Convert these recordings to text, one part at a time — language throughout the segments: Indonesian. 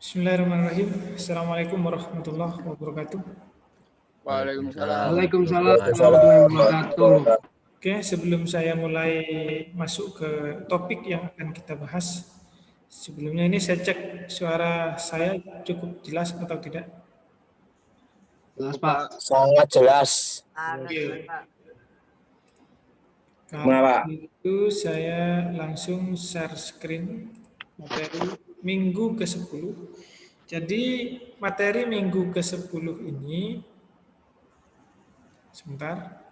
Bismillahirrahmanirrahim. Assalamualaikum warahmatullahi wabarakatuh. Waalaikumsalam. Waalaikumsalam warahmatullahi wabarakatuh. Oke, sebelum saya mulai masuk ke topik yang akan kita bahas, sebelumnya ini saya cek suara saya cukup jelas atau tidak. Jelas Pak. Sangat jelas. Oke. Kenapa? Kalau itu saya langsung share screen materi minggu ke-10. Jadi materi minggu ke-10 ini, sebentar.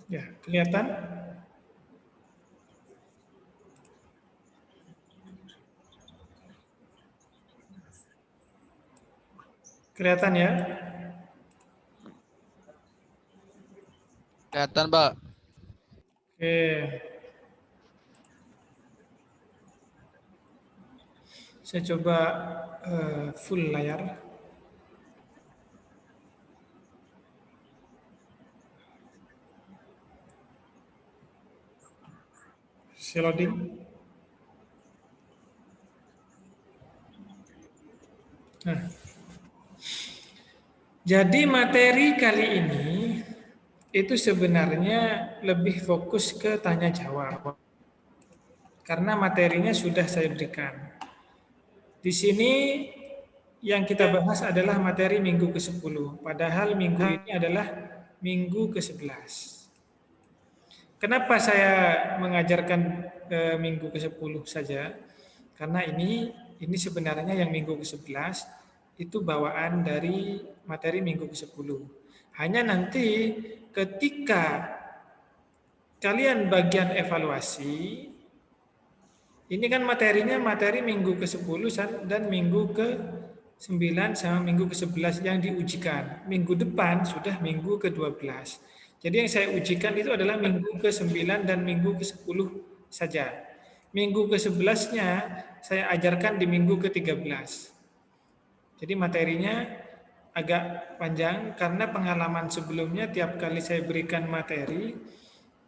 Ya, kelihatan? Kelihatan ya? Kelihatan, Pak. Oke. Saya coba full layar. Saya loading. Nah. Jadi materi kali ini itu sebenarnya lebih fokus ke tanya jawab. Karena materinya sudah saya berikan. Di sini yang kita bahas adalah materi minggu ke-10. Padahal minggu ini adalah minggu ke-11. Kenapa saya mengajarkan minggu ke-10 saja? Karena ini sebenarnya yang minggu ke-11 itu bawaan dari materi minggu ke-10. Hanya nanti ketika kalian bagian evaluasi, ini kan materinya materi minggu ke-10 dan minggu ke-9 sama minggu ke-11 yang diujikan. Minggu depan sudah minggu ke-12. Jadi yang saya ujikan itu adalah minggu ke-9 dan minggu ke-10 saja. Minggu ke-11-nya saya ajarkan di minggu ke-13. Jadi materinya agak panjang karena pengalaman sebelumnya tiap kali saya berikan materi,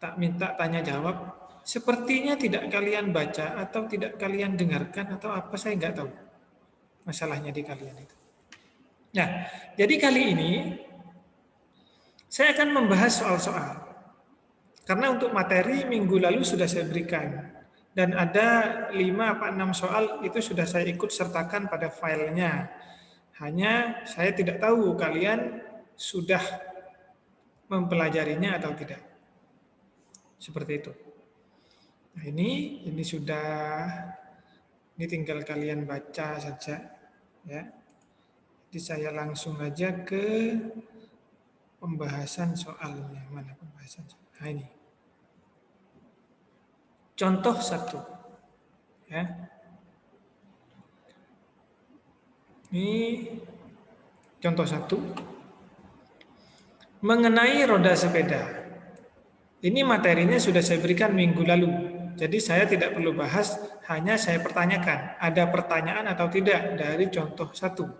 tak minta tanya jawab, sepertinya tidak kalian baca atau tidak kalian dengarkan atau apa, saya nggak tahu masalahnya di kalian itu. Nah, jadi kali ini saya akan membahas soal-soal. Karena untuk materi minggu lalu sudah saya berikan. Dan ada 5 apa 6 soal itu sudah saya ikut sertakan pada filenya. Hanya saya tidak tahu kalian sudah mempelajarinya atau tidak. Seperti itu. Nah ini sudah, ini tinggal kalian baca saja. Ya. Jadi saya langsung aja ke pembahasan soalnya. Mana pembahasan soal? Nah ini. Contoh 1. Ya. Ini contoh 1. Mengenai roda sepeda. Ini materinya sudah saya berikan minggu lalu. Jadi saya tidak perlu bahas, hanya saya pertanyakan. Ada pertanyaan atau tidak dari contoh 1.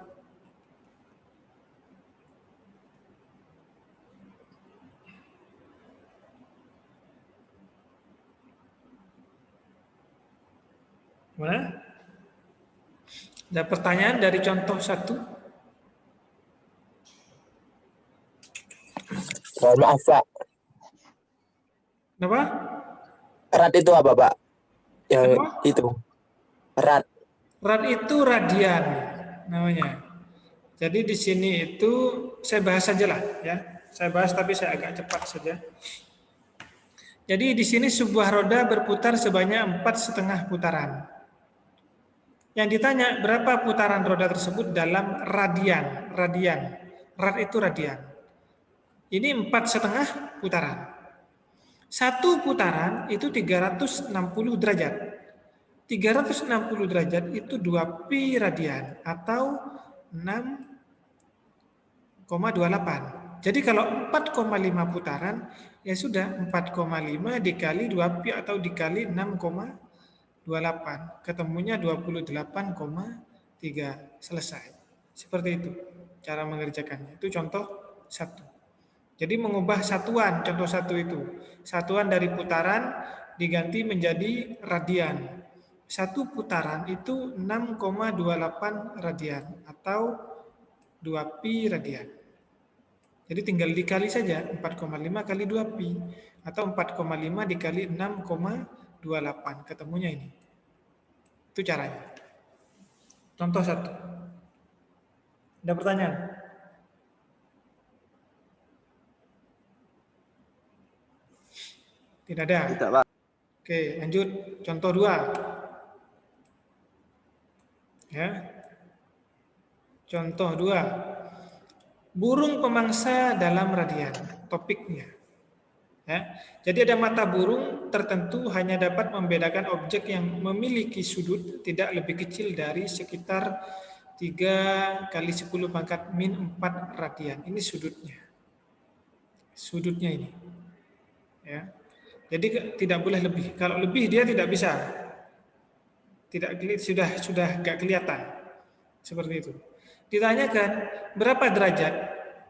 Mana? Ada pertanyaan dari contoh 1? Mohon maaf, Pak. Kenapa? Rad itu apa, Pak? Yang Apa? itu. Rad. Rad itu radian namanya. Jadi di sini itu saya bahas saja lah ya. Saya bahas tapi saya agak cepat saja. Jadi di sini sebuah roda berputar sebanyak 4,5 putaran. Yang ditanya berapa putaran roda tersebut dalam radian. Rad itu radian. Ini 4,5 putaran. Satu putaran itu 360 derajat. 360 derajat itu 2 pi radian atau 6,28. Jadi kalau 4,5 putaran ya sudah 4,5 dikali 2 pi atau dikali 6,28. Ketemunya 28,3. Selesai. Seperti itu cara mengerjakannya. Itu contoh 1. Jadi mengubah satuan, contoh satu itu. Satuan dari putaran diganti menjadi radian. Satu putaran itu 6,28 radian atau 2 pi radian. Jadi tinggal dikali saja 4,5 kali 2 pi atau 4,5 dikali 6,28. Ketemunya ini. Itu caranya. Contoh satu. Ada pertanyaan? Tidak ada. Tidak, Pak. Oke, lanjut. Contoh 2. Ya. Contoh 2. Burung pemangsa dalam radian. Topiknya. Ya. Jadi ada mata burung tertentu hanya dapat membedakan objek yang memiliki sudut tidak lebih kecil dari sekitar 3 kali 10 pangkat min 4 radian. Ini sudutnya. Sudutnya ini. Ya. Jadi tidak boleh lebih. Kalau lebih dia tidak bisa. Sudah enggak kelihatan. Seperti itu. Ditanyakan berapa derajat?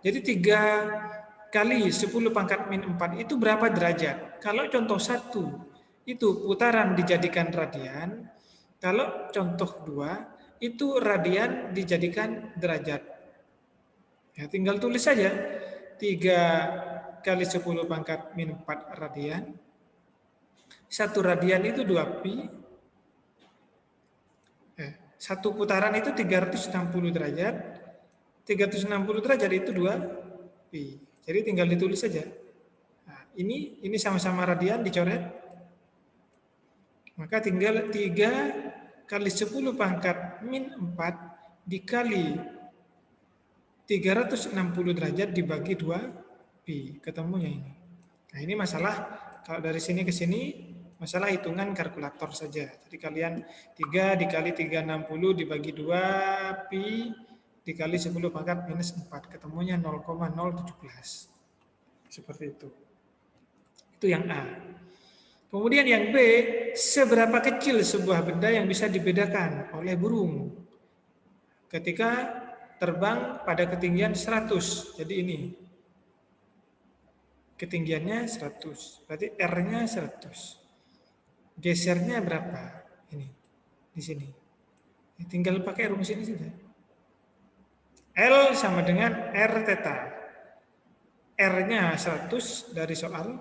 Jadi 3 kali 10 pangkat min 4 itu berapa derajat? Kalau contoh 1 itu putaran dijadikan radian. Kalau contoh 2 itu radian dijadikan derajat. Ya, tinggal tulis saja 3 kali 10 pangkat min 4 radian. 1 radian itu 2 pi. Satu putaran itu 360 derajat. 360 derajat itu 2 pi. Jadi tinggal ditulis saja. Nah, ini sama-sama radian dicoret. Maka tinggal 3 kali 10 pangkat min 4 dikali 360 derajat dibagi 2 pi. Ketemunya ini. Nah, ini masalah kalau dari sini ke sini masalah hitungan kalkulator saja. Jadi kalian 3 dikali 360 dibagi 2 pi dikali 10 pangkat minus 4. Ketemunya 0,017. Seperti itu. Itu yang A. Kemudian yang B, seberapa kecil sebuah benda yang bisa dibedakan oleh burung ketika terbang pada ketinggian 100. Jadi ini. Ketinggiannya 100. Berarti R-nya 100. Gesernya berapa? Ini. Di sini. Tinggal pakai rumus ini saja. L sama dengan R theta. R-nya 100 dari soal.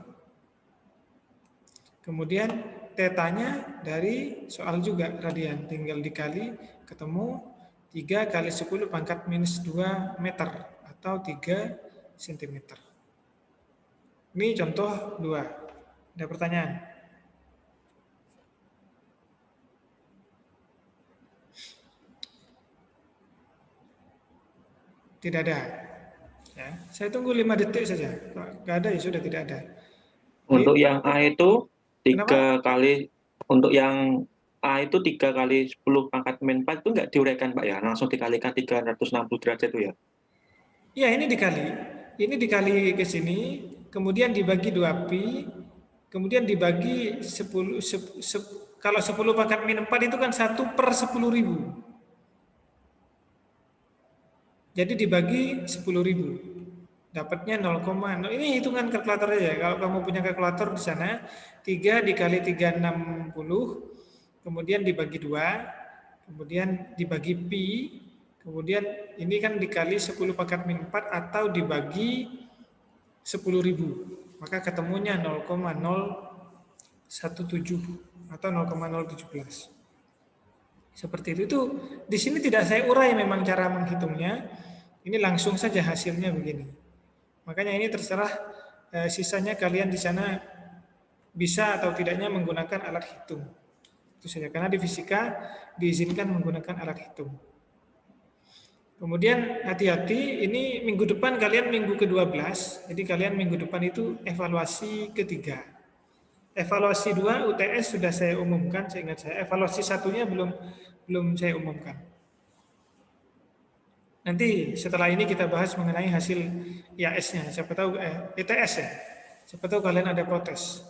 Kemudian tetanya dari soal juga radian. Tinggal dikali ketemu 3 kali 10 pangkat minus 2 meter atau 3 cm. Ini contoh 2. Ada pertanyaan? Tidak ada. Ya, saya tunggu 5 detik saja. Kalau nggak ada ya sudah tidak ada. Untuk yang A itu 3 Kenapa? kali, untuk yang A itu 3 kali 10 pangkat min 4 itu nggak diuraikan Pak ya? Langsung dikalikan 360 derajat itu ya? Ya, ini dikali. Ini dikali ke sini, kemudian dibagi 2 pi, kemudian dibagi 10, kalau 10 pangkat min 4 itu kan 1/10.000. Jadi dibagi 10.000. Dapatnya 0,0. Ini hitungan kalkulator aja. Kalau kamu punya kalkulator di sana, 3 dikali 360, kemudian dibagi 2, kemudian dibagi pi, kemudian ini kan dikali 10 pangkat min 4 atau dibagi 10.000. Maka ketemunya 0,017 atau 0,017. Seperti itu. Di sini tidak saya urai memang cara menghitungnya. Ini langsung saja hasilnya begini. Makanya ini terserah sisanya kalian di sana bisa atau tidaknya menggunakan alat hitung. Itu saja, karena di fisika diizinkan menggunakan alat hitung. Kemudian hati-hati, ini minggu depan kalian minggu ke-12. Jadi kalian minggu depan itu evaluasi ketiga. Evaluasi 2 UTS sudah saya umumkan, seingat saya. Evaluasi 1-nya belum saya umumkan. Nanti setelah ini kita bahas mengenai hasil IAS-nya. Siapa tahu ETS ya. Siapa tahu kalian ada protes.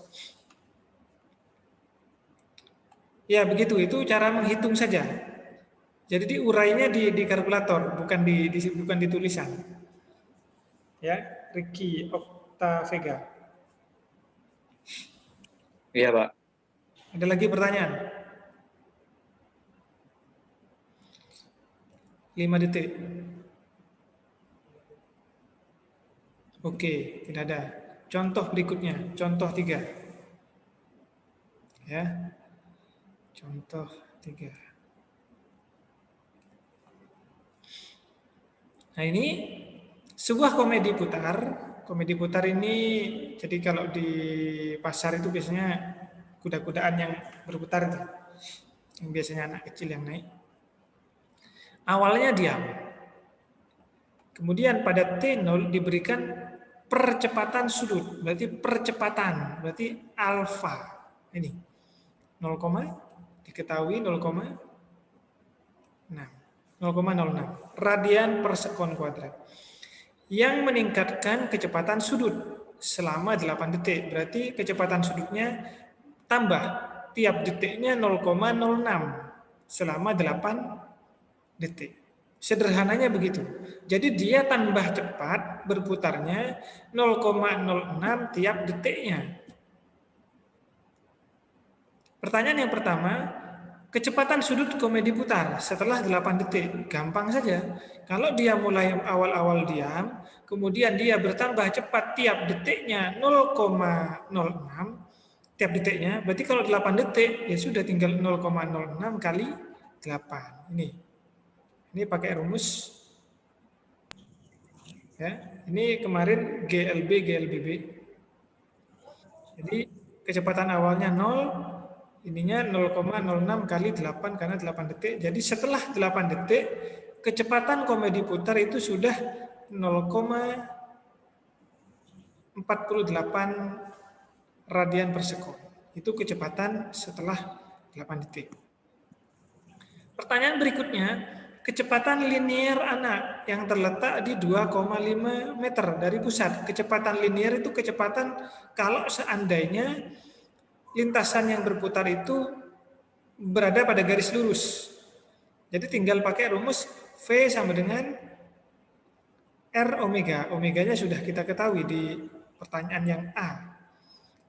Ya begitu, itu cara menghitung saja. Jadi diurainya di kalkulator, bukan di tulisan. Ya. Ricky Oktavega. Iya, Pak. Ada lagi pertanyaan? 5 detik. Oke, tidak ada. Contoh berikutnya, contoh 3. Ya. Contoh 3. Nah, ini sebuah komedi putar. Komedi putar ini, jadi kalau di pasar itu biasanya kuda-kudaan yang berputar itu. Yang biasanya anak kecil yang naik. Awalnya diam. Kemudian pada T0 diberikan percepatan sudut. Berarti percepatan. Berarti alfa. Ini. 0, diketahui 0,6. 0,06 radian per sekon kuadrat. Yang meningkatkan kecepatan sudut selama 8 detik. Berarti kecepatan sudutnya tambah tiap detiknya 0,06 selama 8 detik. Sederhananya begitu. Jadi dia tambah cepat berputarnya 0,06 tiap detiknya. Pertanyaan yang pertama, kecepatan sudut komedi putar setelah 8 detik. Gampang saja. Kalau dia mulai awal-awal diam, kemudian dia bertambah cepat tiap detiknya 0,06 tiap detiknya, berarti kalau 8 detik ya sudah tinggal 0,06 kali 8. Ini pakai rumus. Ya, ini kemarin GLB GLBB. Jadi kecepatan awalnya 0, ininya 0,06 kali 8 karena 8 detik. Jadi setelah 8 detik kecepatan komedi putar itu sudah 0,48 radian per sekon. Itu kecepatan setelah 8 detik. Pertanyaan berikutnya, kecepatan linier anak yang terletak di 2,5 meter dari pusat. Kecepatan linier itu kecepatan kalau seandainya lintasan yang berputar itu berada pada garis lurus. Jadi tinggal pakai rumus V sama dengan R omega. Omeganya sudah kita ketahui di pertanyaan yang A.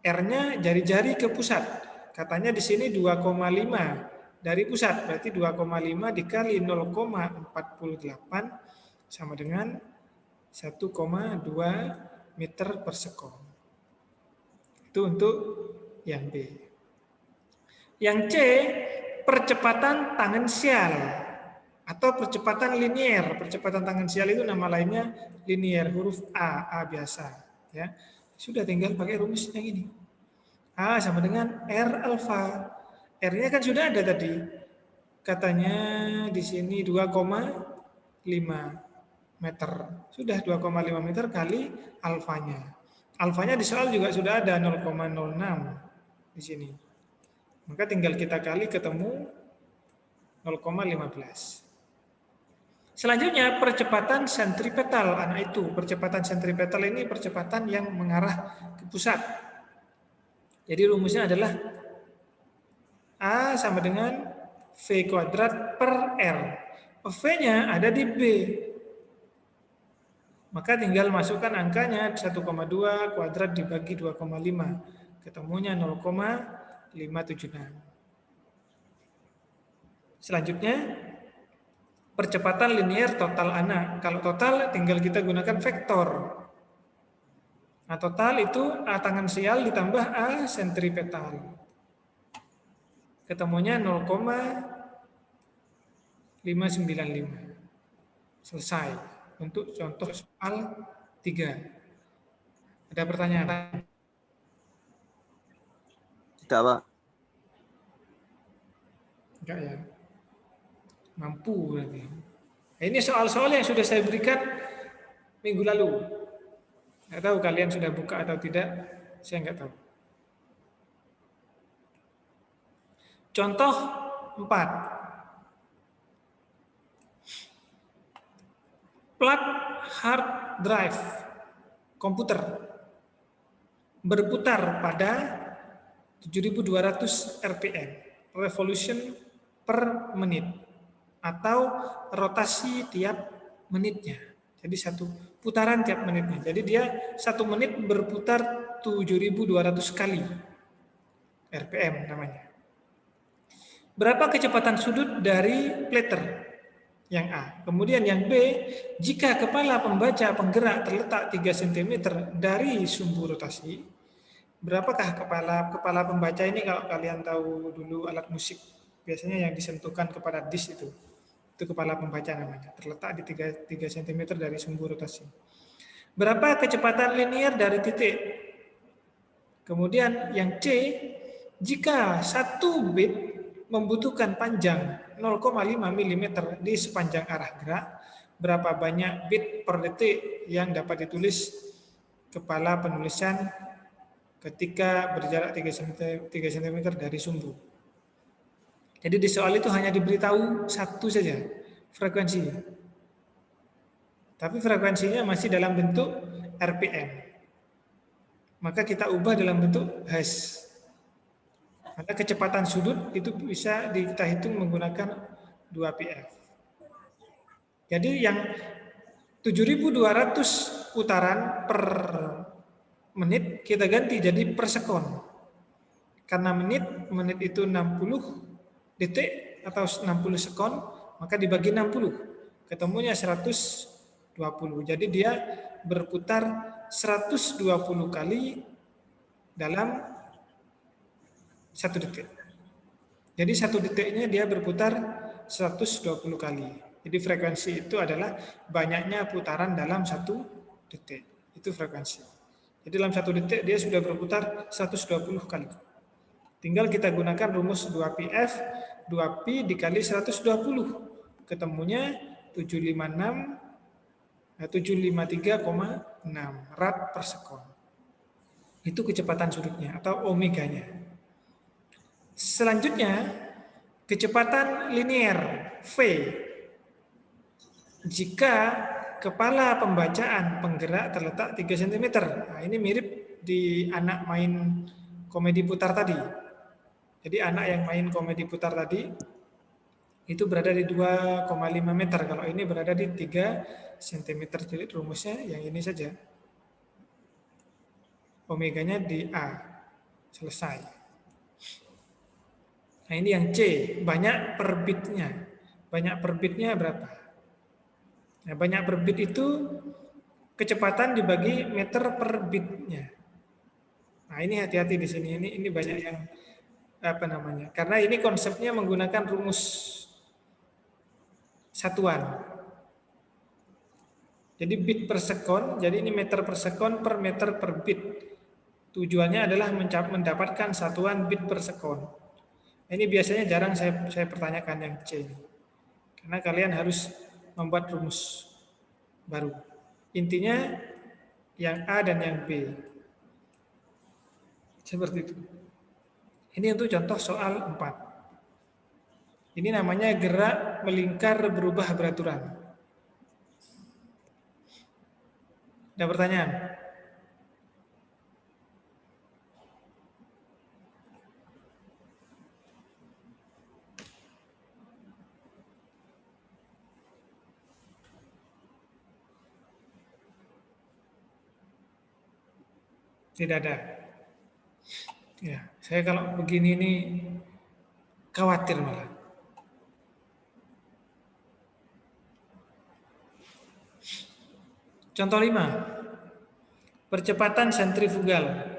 R-nya jari-jari ke pusat. Katanya di sini 2,5 dari pusat. Berarti 2,5 dikali 0,48 sama dengan 1,2 meter per sekon. Itu untuk yang B. Yang C, percepatan tangensial atau percepatan linier. Percepatan tangensial itu nama lainnya linier, huruf A biasa. Ya, sudah tinggal pakai rumus yang ini. A sama dengan R alfa. R-nya kan sudah ada tadi. Katanya di sini 2,5 meter. Sudah 2,5 meter kali alfanya. Alfanya di soal juga sudah ada 0,06 di sini. Maka tinggal kita kali ketemu 0,15. Selanjutnya percepatan sentripetal anak itu. Percepatan sentripetal ini percepatan yang mengarah ke pusat. Jadi rumusnya adalah A sama dengan V kuadrat per R. V-nya ada di B. Maka tinggal masukkan angkanya 1,2 kuadrat dibagi 2,5. Ketemunya 0,576. Selanjutnya percepatan linier total anak. Kalau total tinggal kita gunakan vektor. Nah, total itu A tangensial ditambah A sentripetal. Ketemunya 0,595. Selesai untuk contoh soal 3. Ada pertanyaan? Tidak, Pak. Enggak ya? Mampu berarti. Nah, ini soal-soal yang sudah saya berikan minggu lalu. Nggak tahu kalian sudah buka atau tidak, saya nggak tahu. Contoh 4. Plat hard drive komputer berputar pada 7.200 RPM, revolution per menit, atau rotasi tiap menitnya. Jadi satu putaran tiap menitnya. Jadi dia 1 menit berputar 7.200 kali. RPM namanya. Berapa kecepatan sudut dari plater? Yang A. Kemudian yang B, jika kepala pembaca penggerak terletak 3 cm dari sumbu rotasi, berapakah kepala pembaca ini? Kalau kalian tahu dulu alat musik, biasanya yang disentuhkan kepada disk itu kepala pembaca namanya, terletak di 3 cm dari sumbu rotasi. Berapa kecepatan linier dari titik? Kemudian yang C, jika 1 bit membutuhkan panjang 0,5 mm di sepanjang arah gerak, berapa banyak bit per detik yang dapat ditulis kepala penulisan ketika berjarak 3 cm dari sumbu? Jadi di soal itu hanya diberitahu satu saja, frekuensi. Tapi frekuensinya masih dalam bentuk RPM. Maka kita ubah dalam bentuk Hz. Maka kecepatan sudut itu bisa kita hitung menggunakan 2πf. Jadi yang 7.200 putaran per menit kita ganti jadi per sekon. Karena menit itu 60 detik atau 60 sekon, maka dibagi 60. Ketemunya 120. Jadi dia berputar 120 kali dalam 1 detik. Jadi 1 detiknya dia berputar 120 kali. Jadi frekuensi itu adalah banyaknya putaran dalam 1 detik. Itu frekuensi. Jadi dalam 1 detik dia sudah berputar 120 kali. Tinggal kita gunakan rumus 2πf, 2pi dikali 120. Ketemunya 753,6 rad per sekon. Itu kecepatan sudutnya atau omeganya. Selanjutnya, kecepatan linier V. Jika kepala pembacaan penggerak terletak 3 cm. Nah, ini mirip di anak main komedi putar tadi. Jadi anak yang main komedi putar tadi itu berada di 2,5 meter. Kalau ini berada di 3 cm. Jadi rumusnya yang ini saja. Omeganya di A. Selesai. Nah ini yang C. Banyak per bitnya. Banyak per bitnya berapa? Nah, banyak per bit itu kecepatan dibagi meter per bitnya. Nah ini hati-hati di sini. Ini banyak yang karena ini konsepnya menggunakan rumus satuan. Jadi bit per sekon, jadi ini meter per sekon per meter per bit. Tujuannya adalah mendapatkan satuan bit per sekon. Ini biasanya jarang saya pertanyakan yang C. Karena kalian harus membuat rumus baru. Intinya yang A dan yang B. Seperti itu. Ini untuk contoh soal 4. Ini namanya gerak melingkar berubah beraturan. Ada pertanyaan? Tidak ada. Ya, saya kalau begini ini khawatir malah. Contoh 5. Percepatan sentrifugal.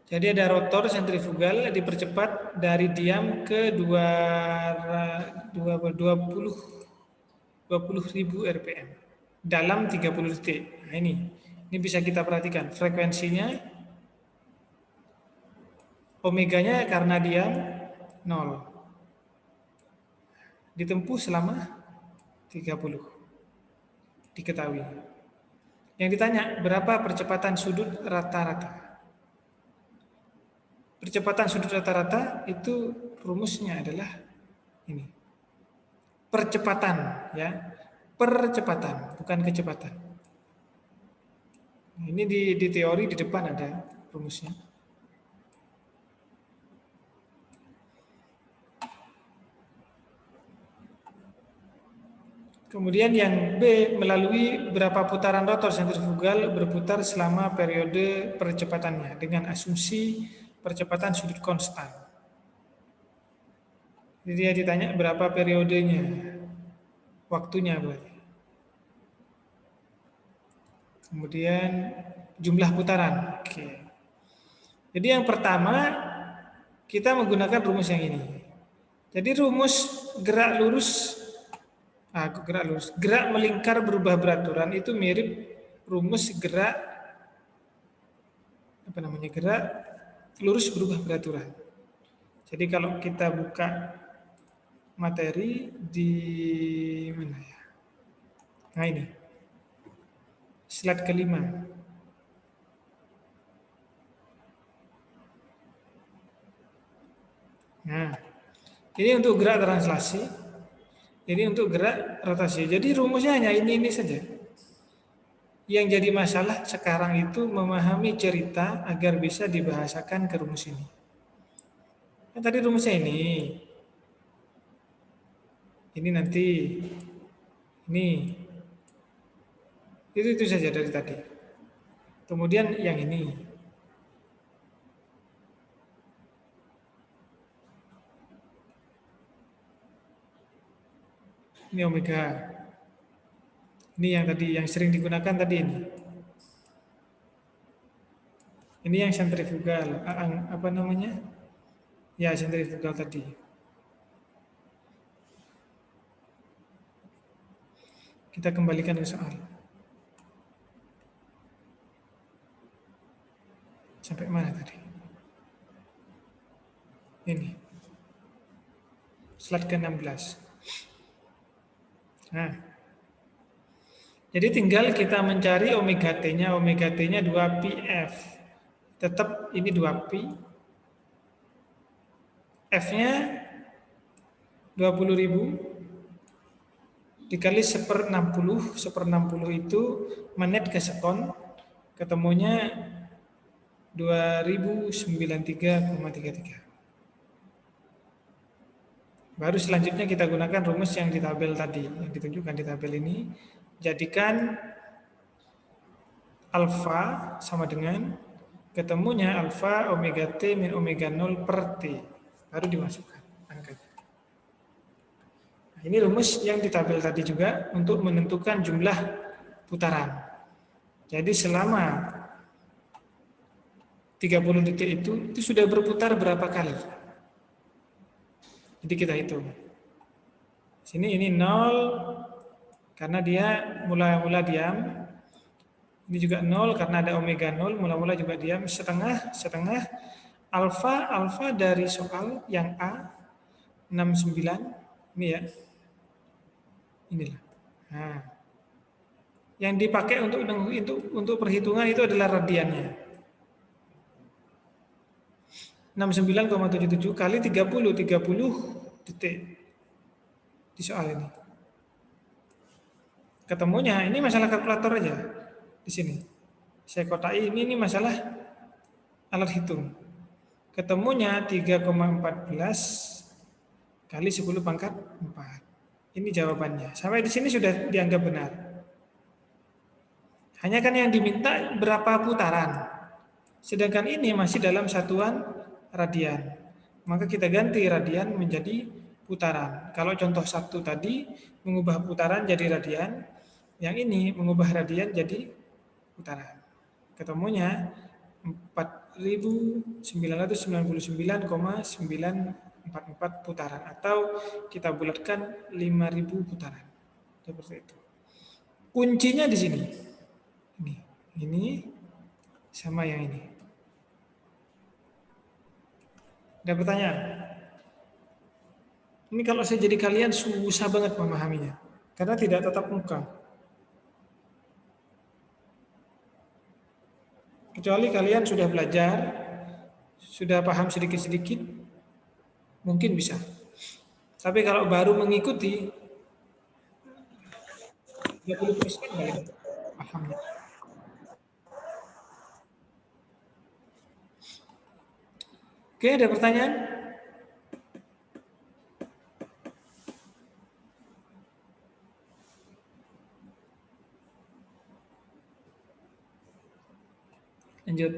Jadi ada rotor sentrifugal dipercepat dari diam ke 20.000 rpm dalam 30 detik. Nah ini bisa kita perhatikan frekuensinya. Omeganya karena diam 0. Ditempuh selama 30. Diketahui. Yang ditanya, berapa percepatan sudut rata-rata? Percepatan sudut rata-rata itu rumusnya adalah ini. Percepatan, ya. Percepatan, bukan kecepatan. Ini di teori di depan ada rumusnya. Kemudian yang B, melalui berapa putaran rotor sentrifugal berputar selama periode percepatannya dengan asumsi percepatan sudut konstan. Jadi dia ditanya berapa periodenya, waktunya berarti. Kemudian jumlah putaran. Oke. Jadi yang pertama kita menggunakan rumus yang ini. Jadi rumus gerak lurus, gerak melingkar berubah beraturan itu mirip rumus gerak gerak lurus berubah beraturan. Jadi kalau kita buka materi di mana ya? Nah ini, slide kelima. Nah, ini untuk gerak translasi, ini untuk gerak rotasi. Jadi rumusnya hanya ini saja. Yang jadi masalah sekarang itu memahami cerita agar bisa dibahasakan ke rumus ini. Nah, tadi rumusnya ini. Ini nanti, ini. Itu saja dari tadi. Kemudian yang ini. Ini omega. Ini yang tadi, yang sering digunakan tadi ini. Ini yang sentrifugal, apa namanya? Ya, sentrifugal tadi. Kita kembalikan ke soal. Sampai mana tadi? Ini. Slide ke-16. Nah, jadi tinggal kita mencari omega T-nya. Omega T-nya 2πf. Tetap ini 2pi. F-nya 20.000 dikali 1/60. 1/60 itu menit ke sekon. Ketemunya 2093,33. Baru selanjutnya kita gunakan rumus yang di tabel tadi, yang ditunjukkan di tabel ini. Jadikan alfa sama dengan ketemunya alfa omega T min omega 0 per T. Baru dimasukkan angkanya. Nah, ini rumus yang di tabel tadi juga untuk menentukan jumlah putaran. Jadi selama 30 detik itu sudah berputar berapa kali? Jadi kita hitung. Sini ini 0 karena dia mula-mula diam. Ini juga 0 karena ada omega 0, mula-mula juga diam. Setengah. Alfa dari soal yang A 69 ini ya. Inilah. Nah, yang dipakai untuk perhitungan itu adalah radiannya. 69,77 kali 30 detik di soal ini. Ketemunya ini masalah kalkulator aja di sini. Saya kotai ini masalah alat hitung. Ketemunya 3,14 kali 10 pangkat 4. Ini jawabannya. Sampai di sini sudah dianggap benar. Hanya kan yang diminta berapa putaran. Sedangkan ini masih dalam satuan radian. Maka kita ganti radian menjadi putaran. Kalau contoh 1 tadi mengubah putaran jadi radian, yang ini mengubah radian jadi putaran. Ketemunya 4.999,944 putaran, atau kita bulatkan 5.000 putaran. Seperti itu. Kuncinya di sini. Ini sama yang ini. Ada pertanyaan? Ini kalau saya jadi kalian susah banget memahaminya. Karena tidak tatap muka. Kecuali kalian sudah belajar, sudah paham sedikit-sedikit, mungkin bisa. Tapi kalau baru mengikuti, 30% kali pahamnya. Oke, ada pertanyaan? Lanjut.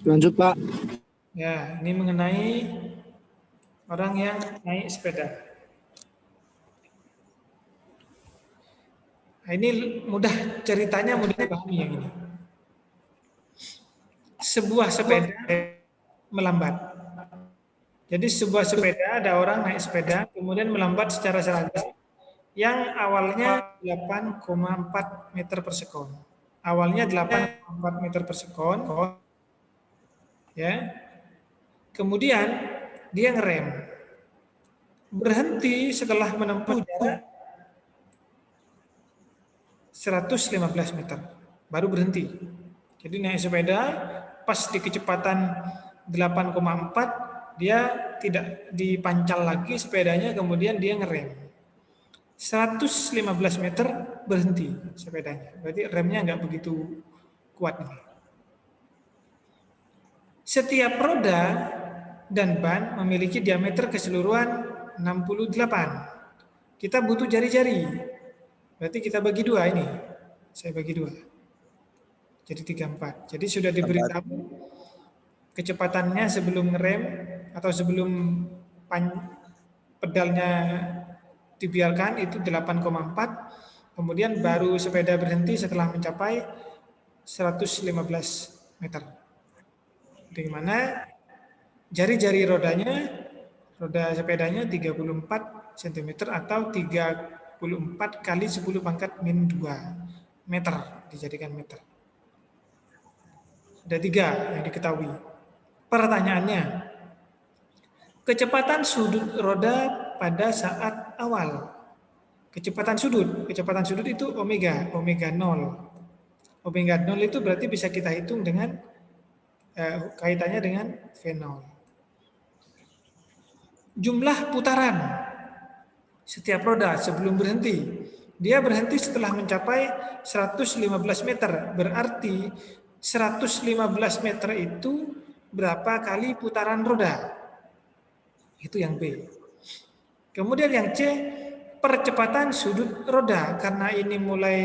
Lanjut, Pak. Ya, ini mengenai orang yang naik sepeda. Nah, ini ceritanya mudah dipahami yang ini. Sebuah sepeda melambat. Jadi sebuah sepeda, ada orang naik sepeda, kemudian melambat secara seragam yang awalnya 8,4 meter per sekon. Awalnya 8,4 meter per sekon, ya. Kemudian dia ngerem, berhenti setelah menempuh jarak 115 meter, baru berhenti. Jadi naik sepeda, pas di kecepatan 8,4, dia tidak dipancal lagi sepedanya, kemudian dia ngerem. 115 meter berhenti sepedanya, berarti remnya nggak begitu kuat nih. Setiap roda dan ban memiliki diameter keseluruhan 68. Kita butuh jari-jari. Berarti kita bagi dua ini. Saya bagi dua. Jadi 34. Jadi sudah diberitahu kecepatannya sebelum ngerem atau sebelum pedalnya dibiarkan itu 8,4. Kemudian baru sepeda berhenti setelah mencapai 115 meter. Di mana jari-jari roda sepedanya 34 cm atau 34 kali 10 pangkat min 2 meter, dijadikan meter. Ada 3 yang diketahui. Pertanyaannya, kecepatan sudut roda pada saat awal. Kecepatan sudut itu omega 0. Omega 0 itu berarti bisa kita hitung dengan kaitannya dengan V0. Jumlah putaran setiap roda sebelum berhenti. Dia berhenti setelah mencapai 115 meter. Berarti 115 meter itu berapa kali putaran roda? Itu yang B. Kemudian yang C, percepatan sudut roda. Karena ini mulai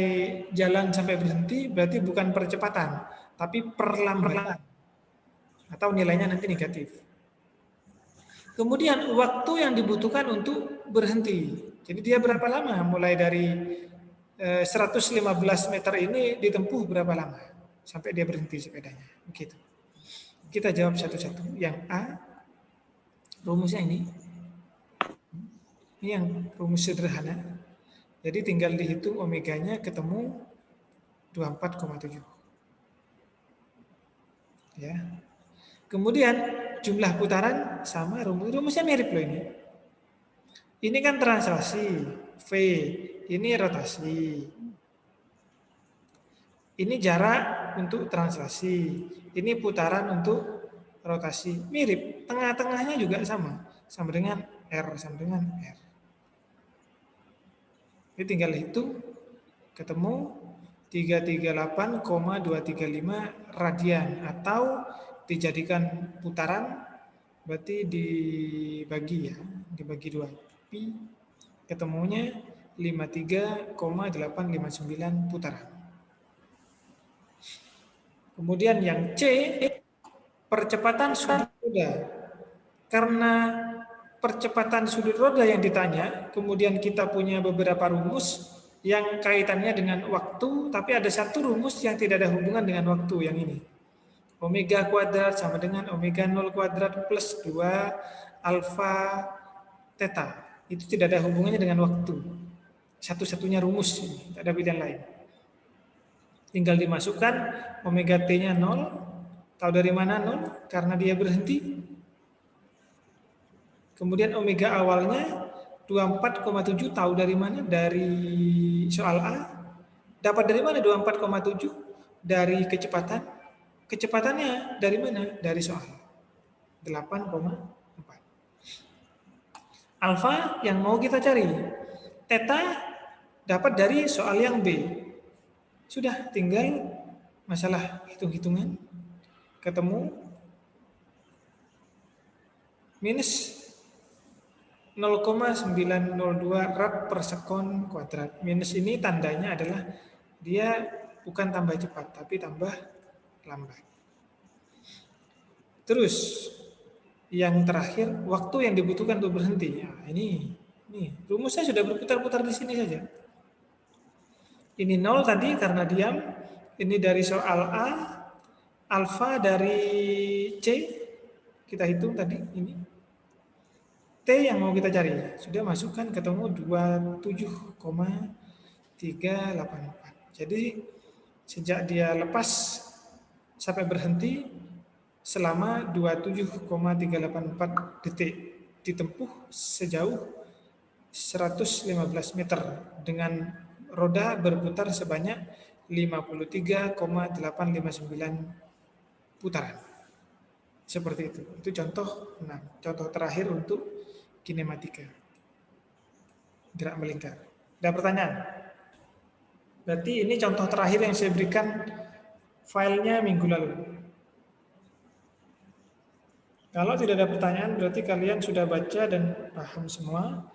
jalan sampai berhenti, berarti bukan percepatan, tapi perlambatan. Atau nilainya nanti negatif. Kemudian waktu yang dibutuhkan untuk berhenti. Jadi dia berapa lama? Mulai dari 115 meter ini ditempuh berapa lama? Sampai dia berhenti sepedanya. Begitu. Kita jawab satu-satu. Yang A, rumusnya ini. Ini yang rumus sederhana. Jadi tinggal dihitung omeganya ketemu 24,7. Ya. Kemudian jumlah putaran sama rumusnya mirip loh ini. Ini kan translasi, V, ini rotasi. Ini jarak untuk translasi, ini putaran untuk rotasi. Mirip, tengah-tengahnya juga sama dengan R, Ini tinggal hitung, ketemu 338,235 radian atau dijadikan putaran, berarti dibagi 2 pi, ketemunya 53,859 putaran. Kemudian yang C, percepatan sudut roda. Karena percepatan sudut roda yang ditanya, kemudian kita punya beberapa rumus yang kaitannya dengan waktu, tapi ada satu rumus yang tidak ada hubungan dengan waktu, yang ini. Omega kuadrat sama dengan omega 0 kuadrat plus 2 alfa theta. Itu tidak ada hubungannya dengan waktu. Satu-satunya rumus, tidak ada pilihan lain. Tinggal dimasukkan omega T-nya 0. Tahu dari mana 0? Karena dia berhenti. Kemudian omega awalnya 24,7, tahu dari mana? Dari soal A. Dapat dari mana 24,7? Dari kecepatan. Kecepatannya dari mana? Dari soal 8,4. Alfa yang mau kita cari. Theta dapat dari soal yang B. Sudah, tinggal masalah hitung-hitungan. Ketemu minus 0,902 rad per sekon kuadrat. Minus ini tandanya adalah dia bukan tambah cepat, tapi tambah lambat. Terus yang terakhir, waktu yang dibutuhkan untuk berhenti. Nah, ini rumusnya sudah berputar-putar di sini saja. Ini 0 tadi karena diam. Ini dari soal A, alfa dari C, kita hitung tadi ini. T yang mau kita cari, sudah masukkan ketemu 27,384. Jadi sejak dia lepas sampai berhenti selama 27,384 detik, ditempuh sejauh 115 meter dengan roda berputar sebanyak 53,859 putaran. Seperti itu. Itu contoh 6. Contoh terakhir untuk kinematika. Gerak melingkar. Ada pertanyaan? Berarti ini contoh terakhir yang saya berikan filenya minggu lalu. Kalau tidak ada pertanyaan, berarti kalian sudah baca dan paham semua.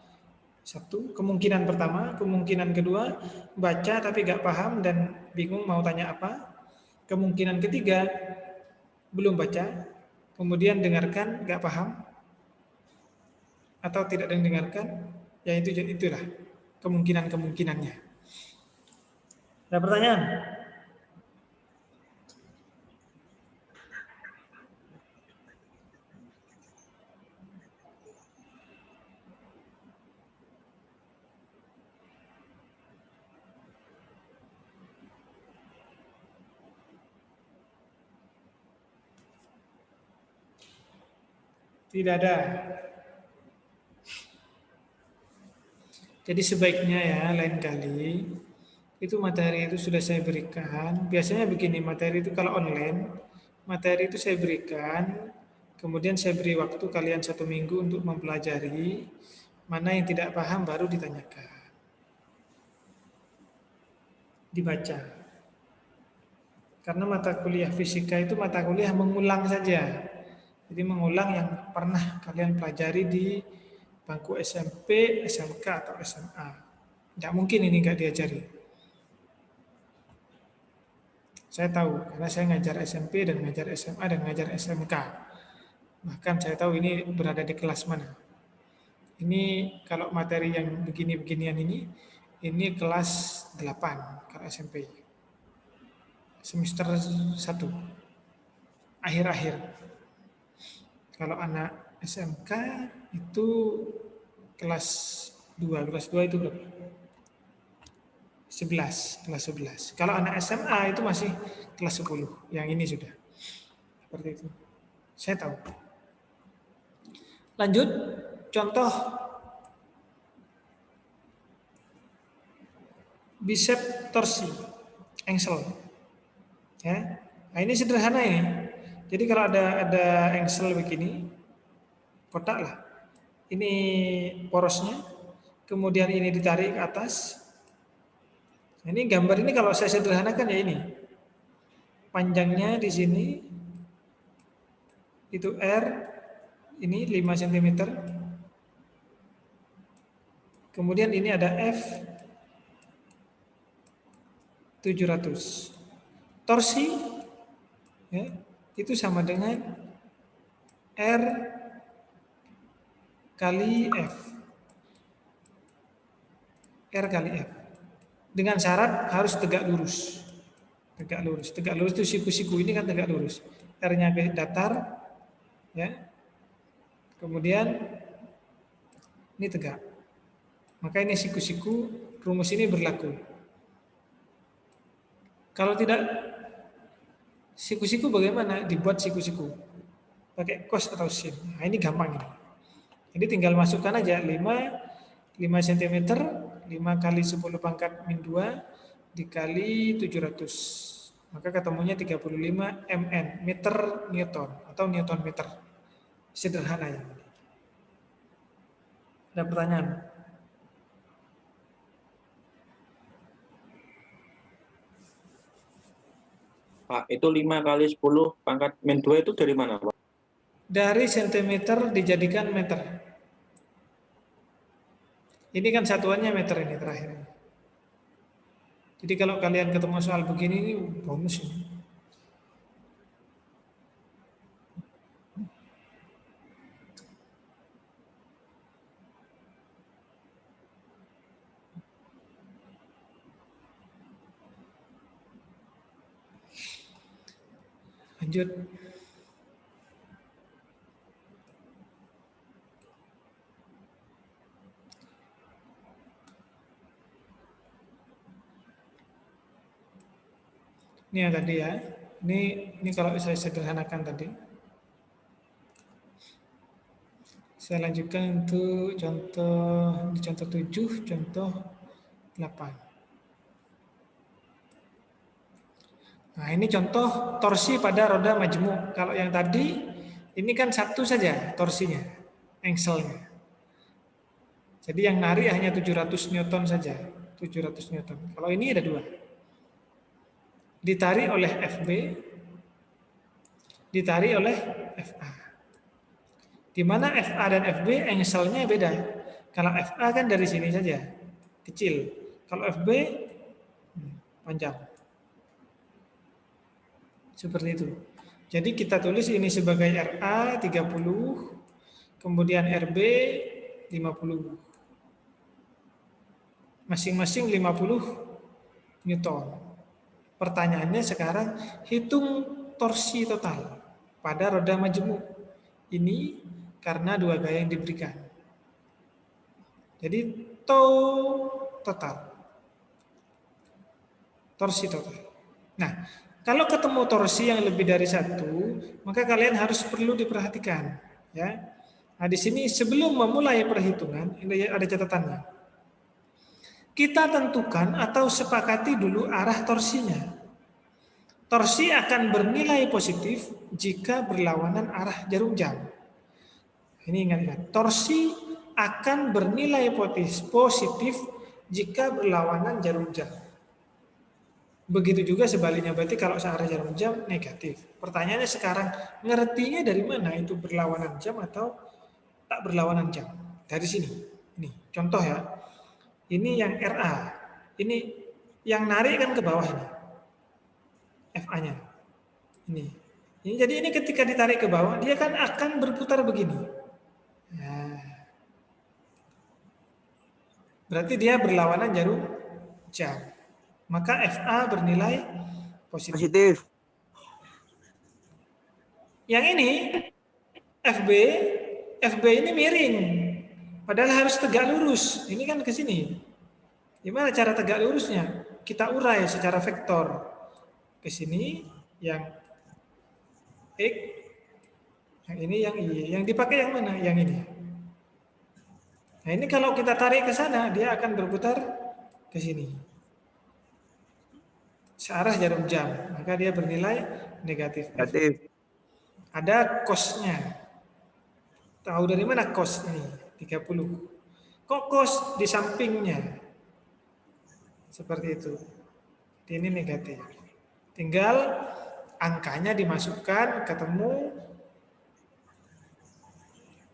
Satu, kemungkinan pertama. Kemungkinan kedua, baca tapi gak paham dan bingung mau tanya apa. Kemungkinan ketiga, belum baca, kemudian dengarkan, gak paham, atau tidak dengarkan, ya itulah kemungkinan-kemungkinannya. Ada pertanyaan? Tidak ada. Jadi sebaiknya ya lain kali itu materi itu sudah saya berikan. Biasanya begini, materi itu kalau online, materi itu saya berikan, kemudian saya beri waktu kalian 1 minggu untuk mempelajari, mana yang tidak paham baru ditanyakan. Dibaca. Karena mata kuliah fisika itu mata kuliah mengulang saja. Jadi mengulang yang pernah kalian pelajari di bangku SMP, SMK, atau SMA. Tidak mungkin ini nggak diajari. Saya tahu, karena saya ngajar SMP dan ngajar SMA dan ngajar SMK. Bahkan saya tahu ini berada di kelas mana. Ini kalau materi yang begini-beginian ini kelas 8 kalau SMP. Semester 1. Akhir-akhir. Kalau anak SMK itu kelas 2. Kelas 2 itu berapa? 11. Kelas 11. Kalau anak SMA itu masih kelas 10. Yang ini sudah. Seperti itu. Saya tahu. Lanjut. Contoh. Bicep torsi. Engsel. Ya. Nah ini sederhana ini. Jadi kalau ada engsel begini, kotak lah. Ini porosnya, kemudian ini ditarik ke atas. Ini gambar ini kalau saya sederhanakan ya ini. Panjangnya di sini itu R, ini 5 cm. Kemudian ini ada F 700. Torsi ya, itu sama dengan R kali F. R kali F. Dengan syarat harus tegak lurus. Tegak lurus. Tegak lurus itu siku-siku ini kan tegak lurus. R-nya ke datar. Ya. Kemudian ini tegak. Maka ini siku-siku, rumus ini berlaku. Kalau tidak siku-siku bagaimana? Dibuat siku-siku. Pakai cos atau sin. Nah, ini gampang ini. Jadi tinggal masukkan aja 5 cm, 5 kali 10 pangkat min 2 dikali 700. Maka ketemunya 35 mn, meter newton atau newton meter. Sederhana ya. Ada pertanyaan? Pak, itu 5 kali 10 pangkat min 2 itu dari mana, Pak? Dari sentimeter dijadikan meter. Ini kan satuannya meter ini terakhir. Jadi kalau kalian ketemu soal begini ini bonus ini. Lanjut. Ini yang tadi ya. Ini kalau saya sederhanakan tadi. Saya lanjutkan untuk contoh 7, contoh 8. Nah, ini contoh torsi pada roda majemuk. Kalau yang tadi ini kan satu saja torsinya, engselnya. Jadi yang narik hanya 700 Newton saja, 700 Newton. Kalau ini ada 2. Ditarik oleh FB, ditarik oleh FA. Di mana FA dan FB engselnya beda. Kalau FA kan dari sini saja, kecil. Kalau FB panjang. Seperti itu. Jadi kita tulis ini sebagai RA 30, kemudian RB 50. Masing-masing 50 Newton. Pertanyaannya sekarang, hitung torsi total pada roda majemuk. Ini karena 2 gaya yang diberikan. Jadi total. Torsi total. Nah, kalau ketemu torsi yang lebih dari 1, maka kalian harus perlu diperhatikan. Ya. Nah, di sini sebelum memulai perhitungan, ini ada catatannya. Kita tentukan atau sepakati dulu arah torsinya. Torsi akan bernilai positif jika berlawanan arah jarum jam. Ini ingat-ingat. Torsi akan bernilai positif jika berlawanan jarum jam. Begitu juga sebaliknya, berarti kalau searah jarum jam negatif. Pertanyaannya sekarang, ngertinya dari mana itu berlawanan jam atau tak berlawanan jam? Dari sini. Ini contoh ya. Ini yang RA, ini yang narik kan ke bawah ini, FA-nya. Ini jadi ini ketika ditarik ke bawah, dia kan akan berputar begini. Nah, berarti dia berlawanan jarum jam. Maka FA bernilai positif. Yang ini FB ini miring. Padahal harus tegak lurus. Ini kan ke sini. Gimana cara tegak lurusnya? Kita urai secara vektor. Ke sini yang X, yang ini yang Y. Yang dipakai yang mana? Yang ini. Nah, ini kalau kita tarik ke sana, dia akan berputar ke sini. Searah jarum jam. Maka dia bernilai negatif. Ada cos-nya. Tahu dari mana cos ini? 30. Kok cos di sampingnya? Seperti itu. Ini negatif. Tinggal angkanya dimasukkan, ketemu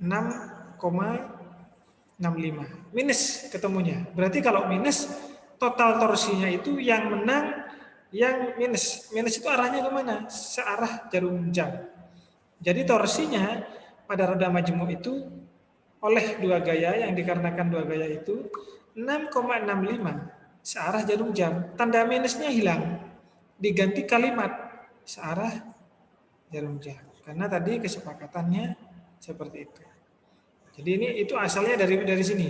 6,65. Minus ketemunya. Berarti kalau minus, total torsinya itu yang menang, yang minus. Minus itu arahnya kemana? Searah jarum jam. Jadi torsinya pada roda majemuk itu oleh 2 gaya, yang dikarenakan 2 gaya itu 6,65 searah jarum jam. Tanda minusnya hilang, diganti kalimat searah jarum jam. Karena tadi kesepakatannya seperti itu. Jadi itu asalnya dari sini.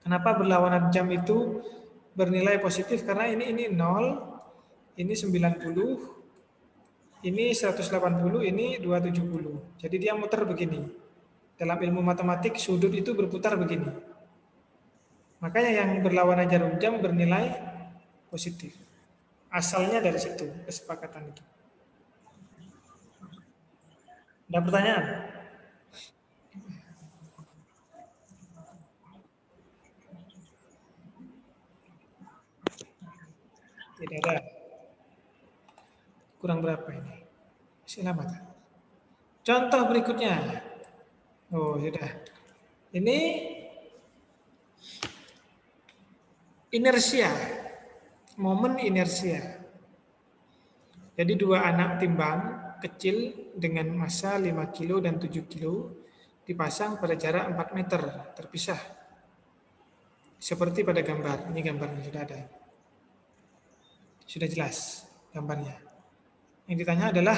Kenapa berlawanan jam itu bernilai positif? Karena ini 0, ini 90, ini 180, ini 270. Jadi dia muter begini. Dalam ilmu matematik, sudut itu berputar begini. Makanya yang berlawanan jarum jam bernilai positif. Asalnya dari situ, kesepakatan itu. Ada pertanyaan? Tidak ada. Kurang berapa ini? Masih lama. Contoh berikutnya. Oh, sudah. Ini inersia. momen inersia. Jadi dua anak timbang kecil dengan massa 5 kilo dan 7 kilo dipasang pada jarak 4 meter terpisah. Seperti pada gambar. Ini gambarnya sudah ada. Sudah jelas gambarnya. Yang ditanya adalah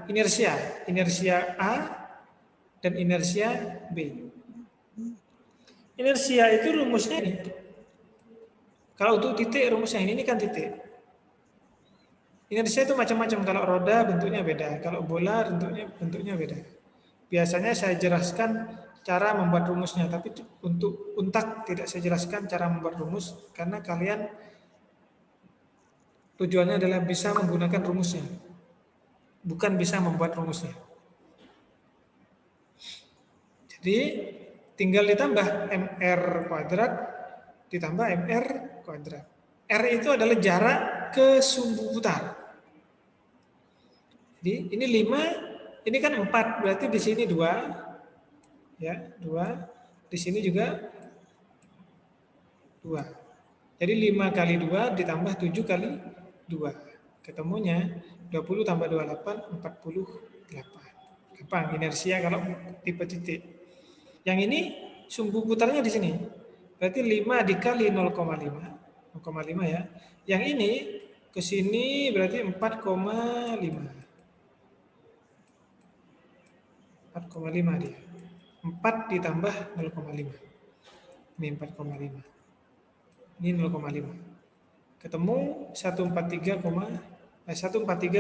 inersia. Inersia A dan inersia B. Inersia itu rumusnya ini. Kalau untuk titik rumusnya ini kan titik. Inersia itu macam-macam. Kalau roda bentuknya beda. Kalau bola bentuknya beda. Biasanya saya jelaskan cara membuat rumusnya. Tapi untuk untak tidak saya jelaskan cara membuat rumus. Karena kalian tujuannya adalah bisa menggunakan rumusnya. Bukan bisa membuat rumusnya. Jadi tinggal ditambah MR kuadrat ditambah MR kuadrat. R itu adalah jarak ke sumbu putar. Jadi ini 5, ini kan 4, berarti di sini 2. Ya, 2. Di sini juga 2. Jadi 5 kali 2 ditambah 7 kali 2. Ketemunya 20 tambah 28, 48. Gampang inersia kalau tipe titik. Yang ini sumbu putarnya di sini. Berarti 5 dikali 0,5. 0,5 ya. Yang ini ke sini berarti 4,5. 4,5 dia. 4 ditambah 0,5. Ini 4,5. Ini 0,5. Ketemu 143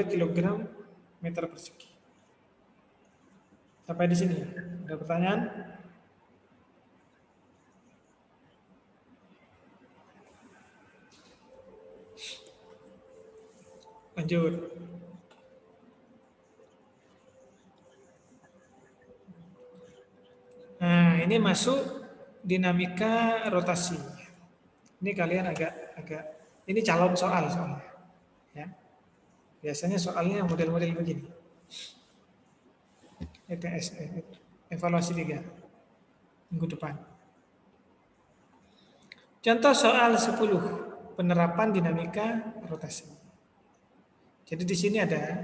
kg meter persegi. Sampai di sini. Ada pertanyaan? Lanjut. Nah, ini masuk dinamika rotasi. Ini kalian agak ini calon soal soalnya. Ya. Biasanya soalnya model-model begini. ETS, evaluasi 3 minggu depan. Contoh soal 10, penerapan dinamika rotasi. Jadi di sini ada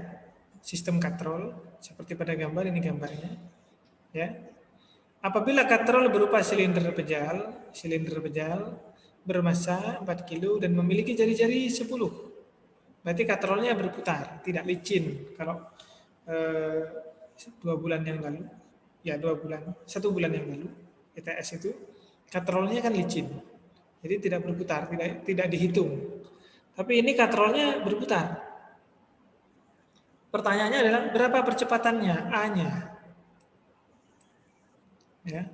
sistem katrol seperti pada gambar, ini gambarnya. Ya. Apabila katrol berupa silinder pejal bermassa 4 kilo dan memiliki jari-jari 10. Berarti katrolnya berputar, tidak licin. Kalau 2 bulan yang lalu, ya 1 bulan yang lalu, ETS itu katrolnya kan licin. Jadi tidak berputar, tidak dihitung. Tapi ini katrolnya berputar. Pertanyaannya adalah berapa percepatannya A-nya? Ya.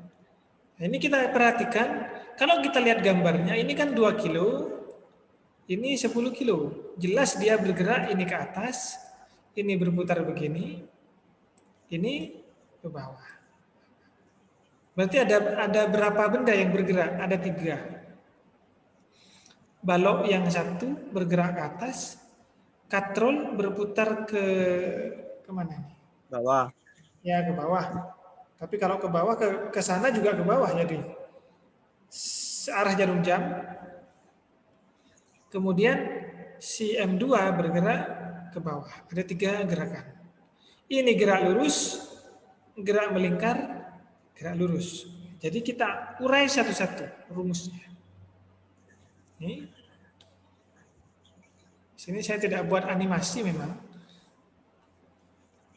Nah, ini kita perhatikan, kalau kita lihat gambarnya, ini kan 2 kilo, ini 10 kilo. Jelas dia bergerak ini ke atas, ini berputar begini, ini ke bawah. Berarti ada berapa benda yang bergerak? Ada 3. Balok yang satu bergerak ke atas, katrol berputar ke mana nih? Bawah. Ya ke bawah. Tapi kalau ke bawah ke sana juga ke bawah jadi searah jarum jam. Kemudian si M2 bergerak ke bawah. Ada 3 gerakan. Ini gerak lurus, gerak melingkar, gerak lurus. Jadi kita urai satu-satu rumusnya. Ini. Sini saya tidak buat animasi memang.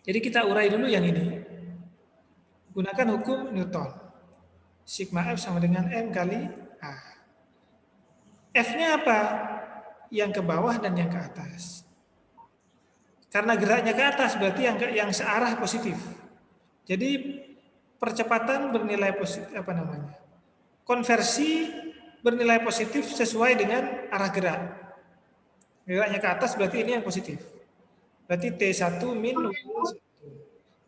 Jadi kita urai dulu yang ini. Gunakan hukum Newton. Sigma F sama dengan M kali A. F-nya apa? Yang ke bawah dan yang ke atas. Karena geraknya ke atas berarti yang searah positif. Jadi percepatan bernilai positif konversi bernilai positif sesuai dengan arah gerak. Geraknya ke atas berarti ini yang positif. Berarti T1 min W1.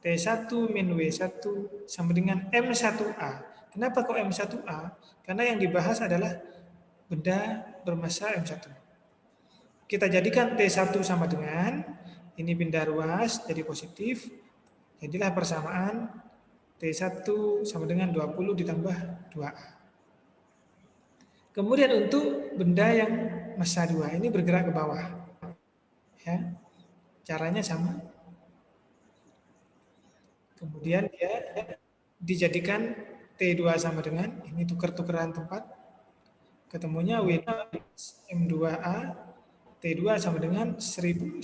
T1 min W1 sama dengan M1A. Kenapa kok M1A? Karena yang dibahas adalah benda bermassa M1. Kita jadikan T1 sama dengan, ini pindah ruas jadi positif. Jadilah persamaan T1 sama dengan 20 ditambah 2A. Kemudian untuk benda yang massa 2 ini bergerak ke bawah. Ya. Caranya sama. Kemudian dia dijadikan T2 sama dengan, ini tuker-tukeran tempat, ketemunya W M2A, T2 sama dengan 1100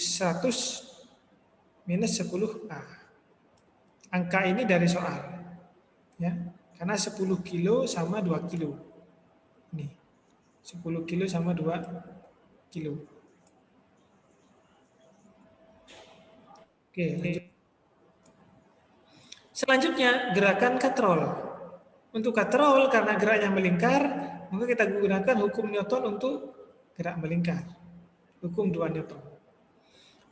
minus 10A. Angka ini dari soal, ya, karena 10 kilo sama 2 kilo. Ini, 10 kilo sama 2 kilo. Oke, lanjut. Selanjutnya, gerakan katrol. Untuk katrol, karena geraknya melingkar, maka kita gunakan hukum Newton untuk gerak melingkar. Hukum 2 Newton.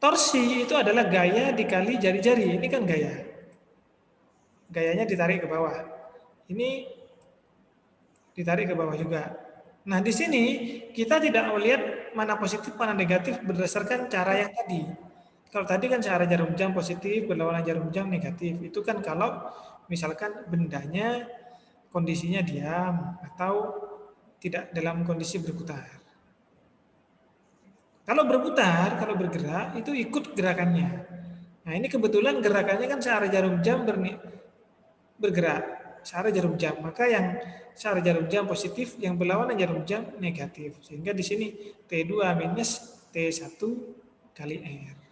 Torsi itu adalah gaya dikali jari-jari. Ini kan gaya. Gayanya ditarik ke bawah. Ini ditarik ke bawah juga. Nah, di sini kita tidak melihat mana positif, mana negatif berdasarkan cara yang tadi. Kalau tadi kan cara jarum jam positif, berlawanan jarum jam negatif. Itu kan kalau misalkan bendanya kondisinya diam atau tidak dalam kondisi berputar. Kalau berputar, kalau bergerak, itu ikut gerakannya. Nah, ini kebetulan gerakannya kan searah jarum jam bergerak, searah jarum jam. Maka yang searah jarum jam positif, yang berlawanan jarum jam negatif. Sehingga di sini T2 minus T1 kali R.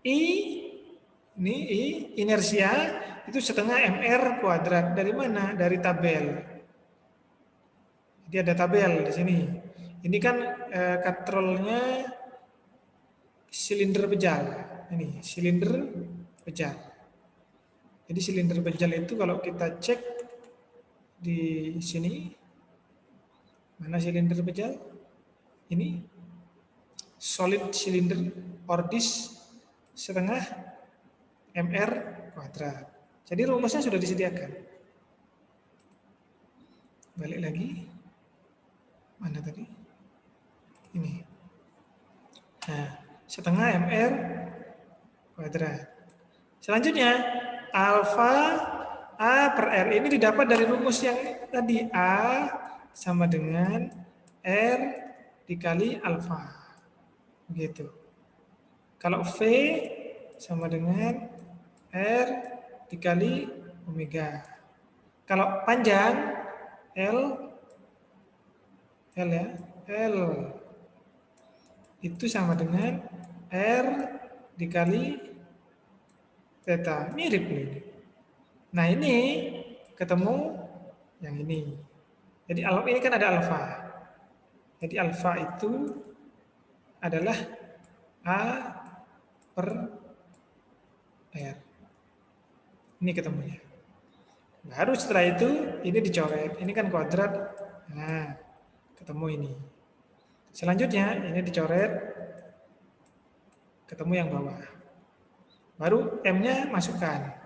Ini I, inersia itu setengah MR kuadrat. Dari mana? Dari tabel. Jadi ada tabel di sini. Ini kan katrolnya silinder bejal. Ini silinder bejal. Jadi silinder bejal itu kalau kita cek di sini, mana silinder bejal? Ini solid silinder ordis setengah MR kuadrat. Jadi rumusnya sudah disediakan. Balik lagi. Mana tadi? Ini. Nah, setengah MR kuadrat. Selanjutnya, alfa A per R ini didapat dari rumus yang tadi. A sama dengan R dikali alfa. Begitu. Kalau V sama dengan R dikali omega. Kalau panjang L ya, L itu sama dengan R dikali theta. Mirip nih. Nah, ini ketemu yang ini. Jadi ini kan ada alfa. Jadi alfa itu adalah A per R. Ini ketemunya. Baru setelah itu ini dicoret. Ini kan kuadrat. Nah, ketemu ini. Selanjutnya ini dicoret. Ketemu yang bawah. Baru M-nya masukkan.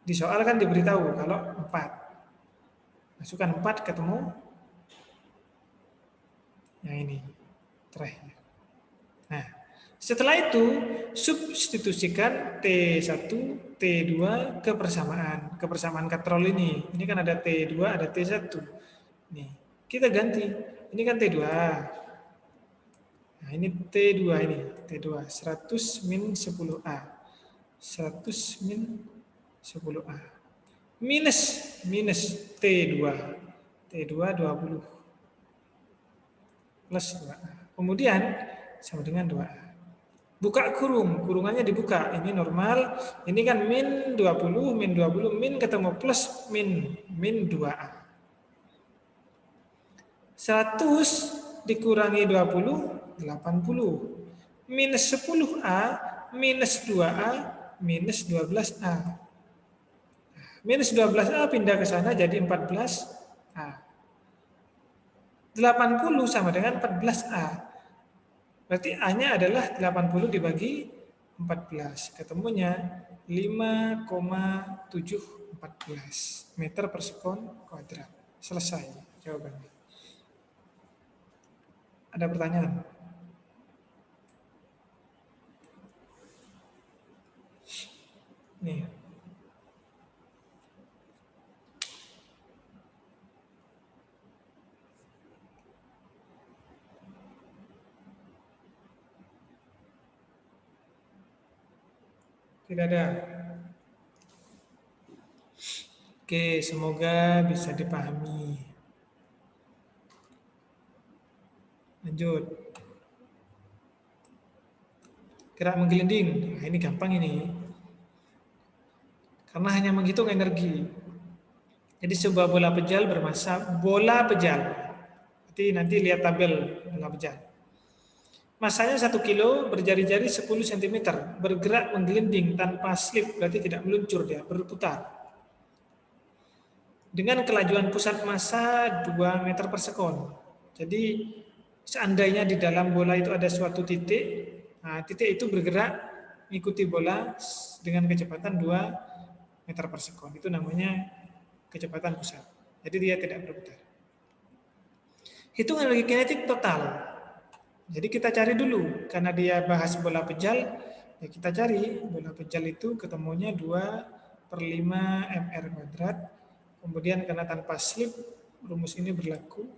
Di soal kan diberitahu kalau 4. Masukkan 4 ketemu yang ini. Terakhir. Nah, setelah itu substitusikan T1, T2 ke persamaan. Kepersamaan katrol ini. Ini kan ada T2, ada T1. Nih, kita ganti. Ini kan T2. Nah, ini T2 ini. T2, 100 min 10A. 100 min 10A. Minus T2. T2 20. Plus 2A. Kemudian sama dengan 2A. Buka kurung, kurungannya dibuka. Ini normal, ini kan min 20, min ketemu plus min 2A. 100 dikurangi 20, 80. Minus 10A, minus 2A, minus 12A. Minus 12A pindah ke sana jadi 14A. 80 sama dengan 14A. Berarti A-nya adalah 80 dibagi 14. Ketemunya 5,714 meter per sekon kuadrat. Selesai jawabannya. Ada pertanyaan? Nih. Tidak ada. Oke, semoga bisa dipahami. Lanjut. Gerak menggelinding. Nah, ini gampang ini. Karena hanya menghitung energi. Jadi sebuah bola pejal bermassa bola pejal. Nanti lihat tabel bola pejal. Masanya 1 kilo, berjari-jari 10 cm, bergerak menggelinding tanpa slip, berarti tidak meluncur dia, berputar. Dengan kelajuan pusat massa 2 meter per sekon. Jadi seandainya di dalam bola itu ada suatu titik, nah titik itu bergerak mengikuti bola dengan kecepatan 2 meter per sekon. Itu namanya kecepatan pusat. Jadi dia tidak berputar. Hitung energi kinetik total. Jadi kita cari dulu, karena dia bahas bola pejal, ya kita cari bola pejal itu ketemunya 2/5 mr kuadrat. Kemudian karena tanpa slip, rumus ini berlaku.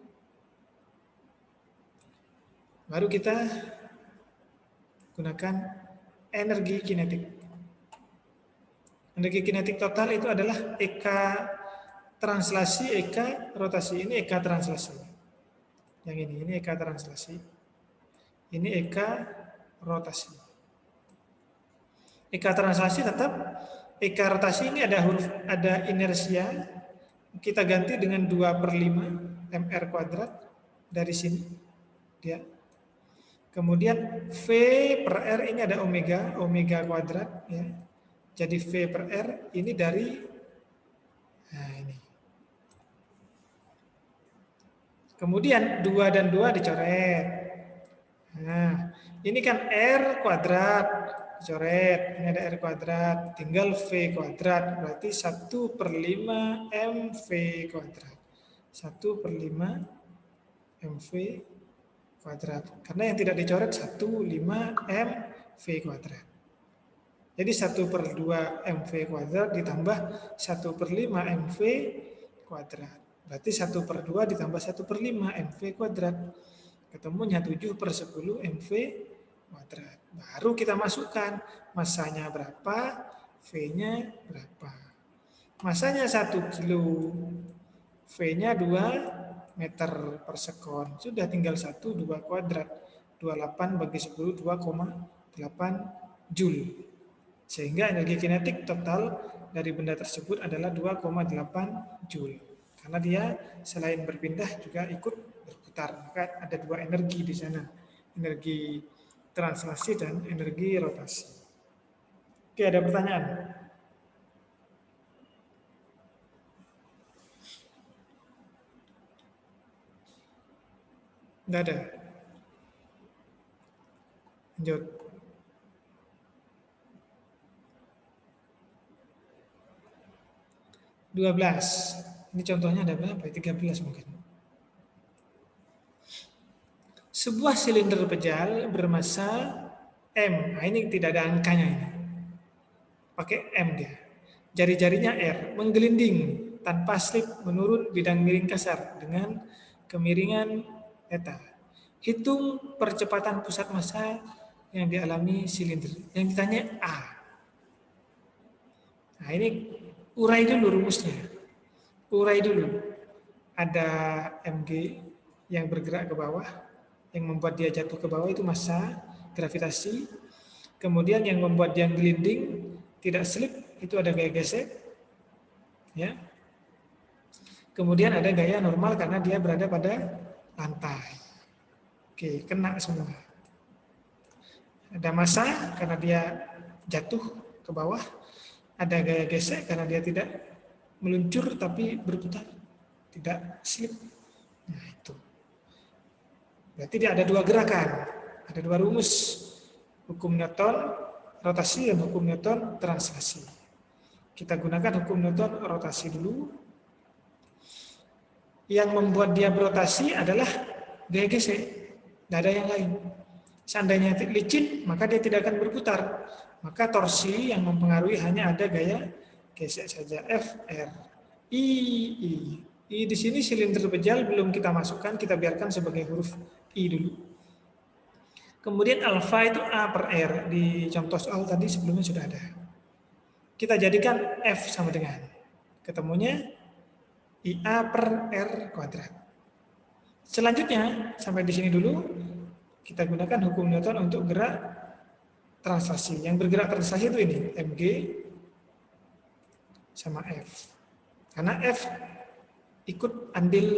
Baru kita gunakan energi kinetik. Energi kinetik total itu adalah Eka translasi, Eka rotasi. Ini Eka translasi. Yang ini Eka translasi. Ini Eka rotasi. Eka translasi tetap, Eka rotasi ini ada inersia. Kita ganti dengan 2/5 mr kuadrat dari sini. Dia. Kemudian V per R ini ada omega kuadrat. Ya. Jadi V per R ini dari, nah ini. Kemudian 2 dan 2 dicoret. Nah, ini kan R kuadrat. Coret, ini ada R kuadrat, tinggal V kuadrat, berarti 1/5 MV kuadrat. 1/5 MV kuadrat. Karena yang tidak dicoret 1/5 MV kuadrat. Jadi 1/2 MV kuadrat ditambah 1/5 MV kuadrat. Berarti 1/2 ditambah 1/5 MV kuadrat. Ketemunya 7/10 MV kuadrat. Baru kita masukkan massanya berapa, V-nya berapa. Massanya 1 kilo, V-nya 2 meter per sekon. Sudah tinggal 1, 2 kuadrat. 28 bagi 10, 2,8 Joule. Sehingga energi kinetik total dari benda tersebut adalah 2,8 Joule. Karena dia selain berpindah juga ikut berputar. Maka ada 2 energi di sana. Energi translasi dan energi rotasi. Oke, ada pertanyaan? Enggak ada. Lanjut. (12). Ini contohnya ada berapa? 13 mungkin. Sebuah silinder pejal bermassa M. Nah, ini tidak ada angkanya ini. Pakai M dia. Jari-jarinya R. Menggelinding tanpa slip menurun bidang miring kasar dengan kemiringan theta. Hitung percepatan pusat massa yang dialami silinder. Yang ditanya A. Nah, ini urai dulu rumusnya. Urai dulu. Ada Mg yang bergerak ke bawah. Yang membuat dia jatuh ke bawah itu massa gravitasi. Kemudian yang membuat dia gelinding tidak slip itu ada gaya gesek. Ya. Kemudian ada gaya normal karena dia berada pada lantai. Oke, kena semua. Ada massa karena dia jatuh ke bawah. Ada gaya gesek karena dia tidak meluncur tapi berputar, tidak slip. Nah, itu. Berarti dia ada 2 gerakan, ada 2 rumus. Hukum Newton rotasi dan hukum Newton translasi. Kita gunakan hukum Newton rotasi dulu. Yang membuat dia berotasi adalah gaya gesek, tidak ada yang lain. Seandainya licin, maka dia tidak akan berputar. Maka torsi yang mempengaruhi hanya ada gaya gesek saja. F, R, I, I. I di sini silinder pejal belum kita masukkan, kita biarkan sebagai huruf I dulu. Kemudian alfa itu A per R. Di contoh soal tadi sebelumnya sudah ada. kita jadikan F sama dengan. Ketemunya IA per R kuadrat. Selanjutnya, sampai di sini dulu, kita gunakan hukum Newton untuk gerak translasi. Yang bergerak translasi itu ini, mg sama F. Karena F ikut andil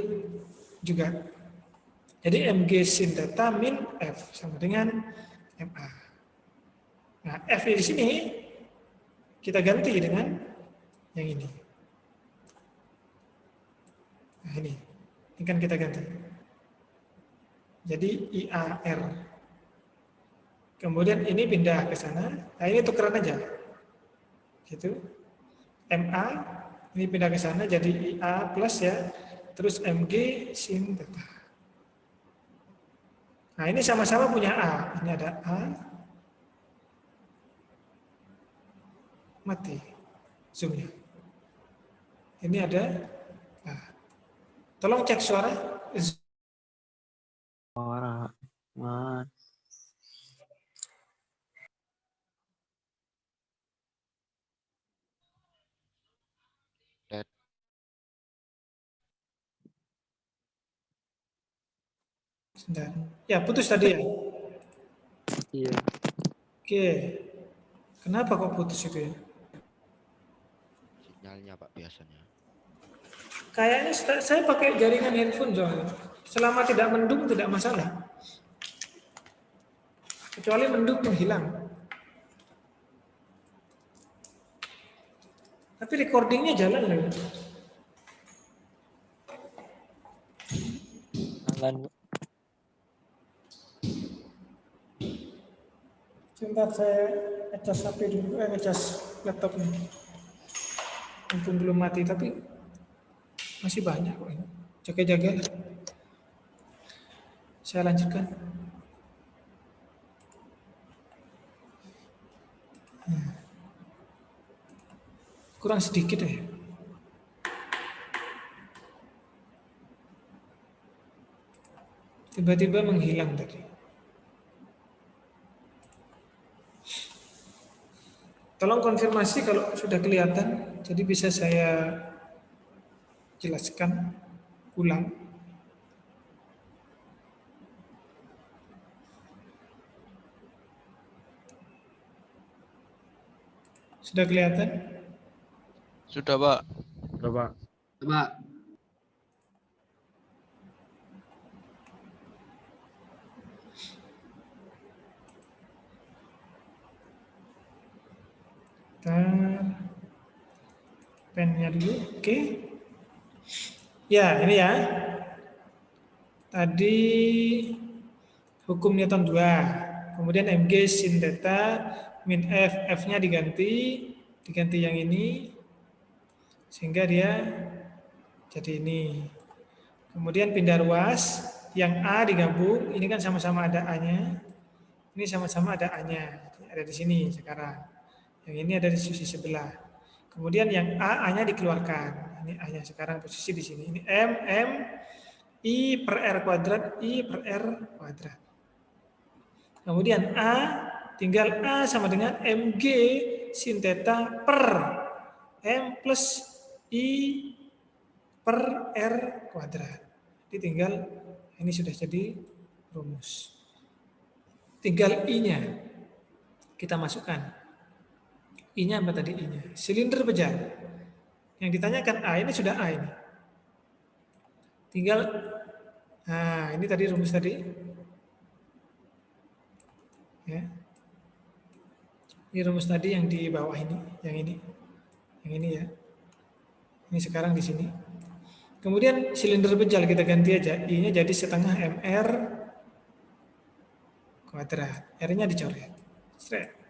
juga. Jadi mg sin theta min F sama dengan ma. Nah, F di sini kita ganti dengan yang ini. Nah, ini kan kita ganti. Jadi IAR. Kemudian ini pindah ke sana. Nah, ini tukeran aja. Gitu. MA ini pindah ke sana jadi IA plus ya. Terus MG sin theta. Nah, ini sama-sama punya A. Ini ada A. Mati zoomnya. Ini ada A. Tolong cek suara. Suara. Mas. Sebentar. Ya, putus tadi ya? Iya. Oke. Kenapa kok putus itu ya? Sinyalnya Pak biasanya. Kayaknya saya pakai jaringan handphone soalnya. Selama tidak mendung tidak masalah. Kecuali mendung menghilang. Tapi recordingnya jalan loh. Jalan. Sebentar saya ngecas HP dulu, ngecas laptopnya. Mumpung belum mati, tapi masih banyak kok ini. Jaga-jaga. Saya lanjutkan. Kurang sedikit ya. Tiba-tiba menghilang tadi. Tolong konfirmasi kalau sudah kelihatan, jadi bisa saya jelaskan ulang. Sudah kelihatan? Sudah Pak. Coba. Coba. Pennya dulu, oke. Ya, ini ya. Tadi hukum Newton 2. Kemudian mg sin theta min F, F-nya diganti yang ini. Sehingga dia jadi ini. Kemudian pindah ruas, yang A digabung, ini kan sama-sama ada A-nya. Ini sama-sama ada A-nya, ada di sini sekarang. Yang ini ada di sisi sebelah. Kemudian yang A-nya dikeluarkan. Ini A-nya sekarang posisi di sini. Ini M, I per R kuadrat, I per R kuadrat. Kemudian A, tinggal A sama dengan MG sin theta per M plus I per R kuadrat. Jadi tinggal, ini sudah jadi rumus. Tinggal I-nya kita masukkan. I-nya apa tadi I-nya? Silinder pejal. Yang ditanyakan A, ini sudah A ini. Tinggal, nah ini tadi rumus tadi. Ya. Ini rumus tadi yang di bawah ini, yang ini ya. Ini sekarang di sini. Kemudian silinder pejal kita ganti aja, I-nya jadi setengah MR kuadrat. R-nya dicoret. Straight.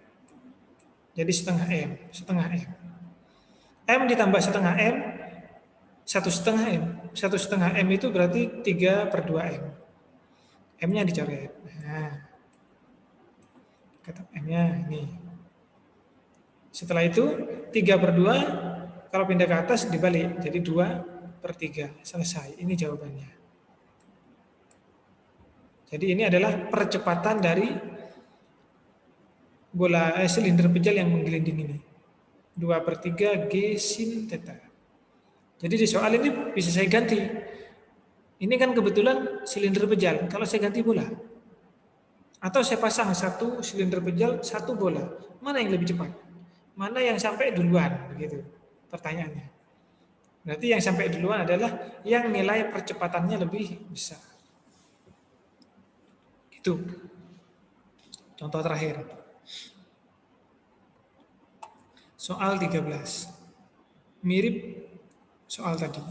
Jadi setengah M. M ditambah setengah M, 1/2 M. 1/2 M itu berarti 3/2 M. M-nya dicoret. Nah, kata M-nya ini. Setelah itu 3/2, kalau pindah ke atas dibalik. Jadi 2/3. Selesai. Ini jawabannya. Jadi ini adalah percepatan dari bola silinder pejal yang menggelinding ini. 2/3 G sin theta. Jadi di soal ini bisa saya ganti. Ini kan kebetulan silinder pejal. Kalau saya ganti bola. Atau saya pasang satu silinder pejal, satu bola. Mana yang lebih cepat? Mana yang sampai duluan? Begitu pertanyaannya. Berarti yang sampai duluan adalah yang nilai percepatannya lebih besar. Itu. Contoh terakhir. Soal 13. Mirip soal tadi.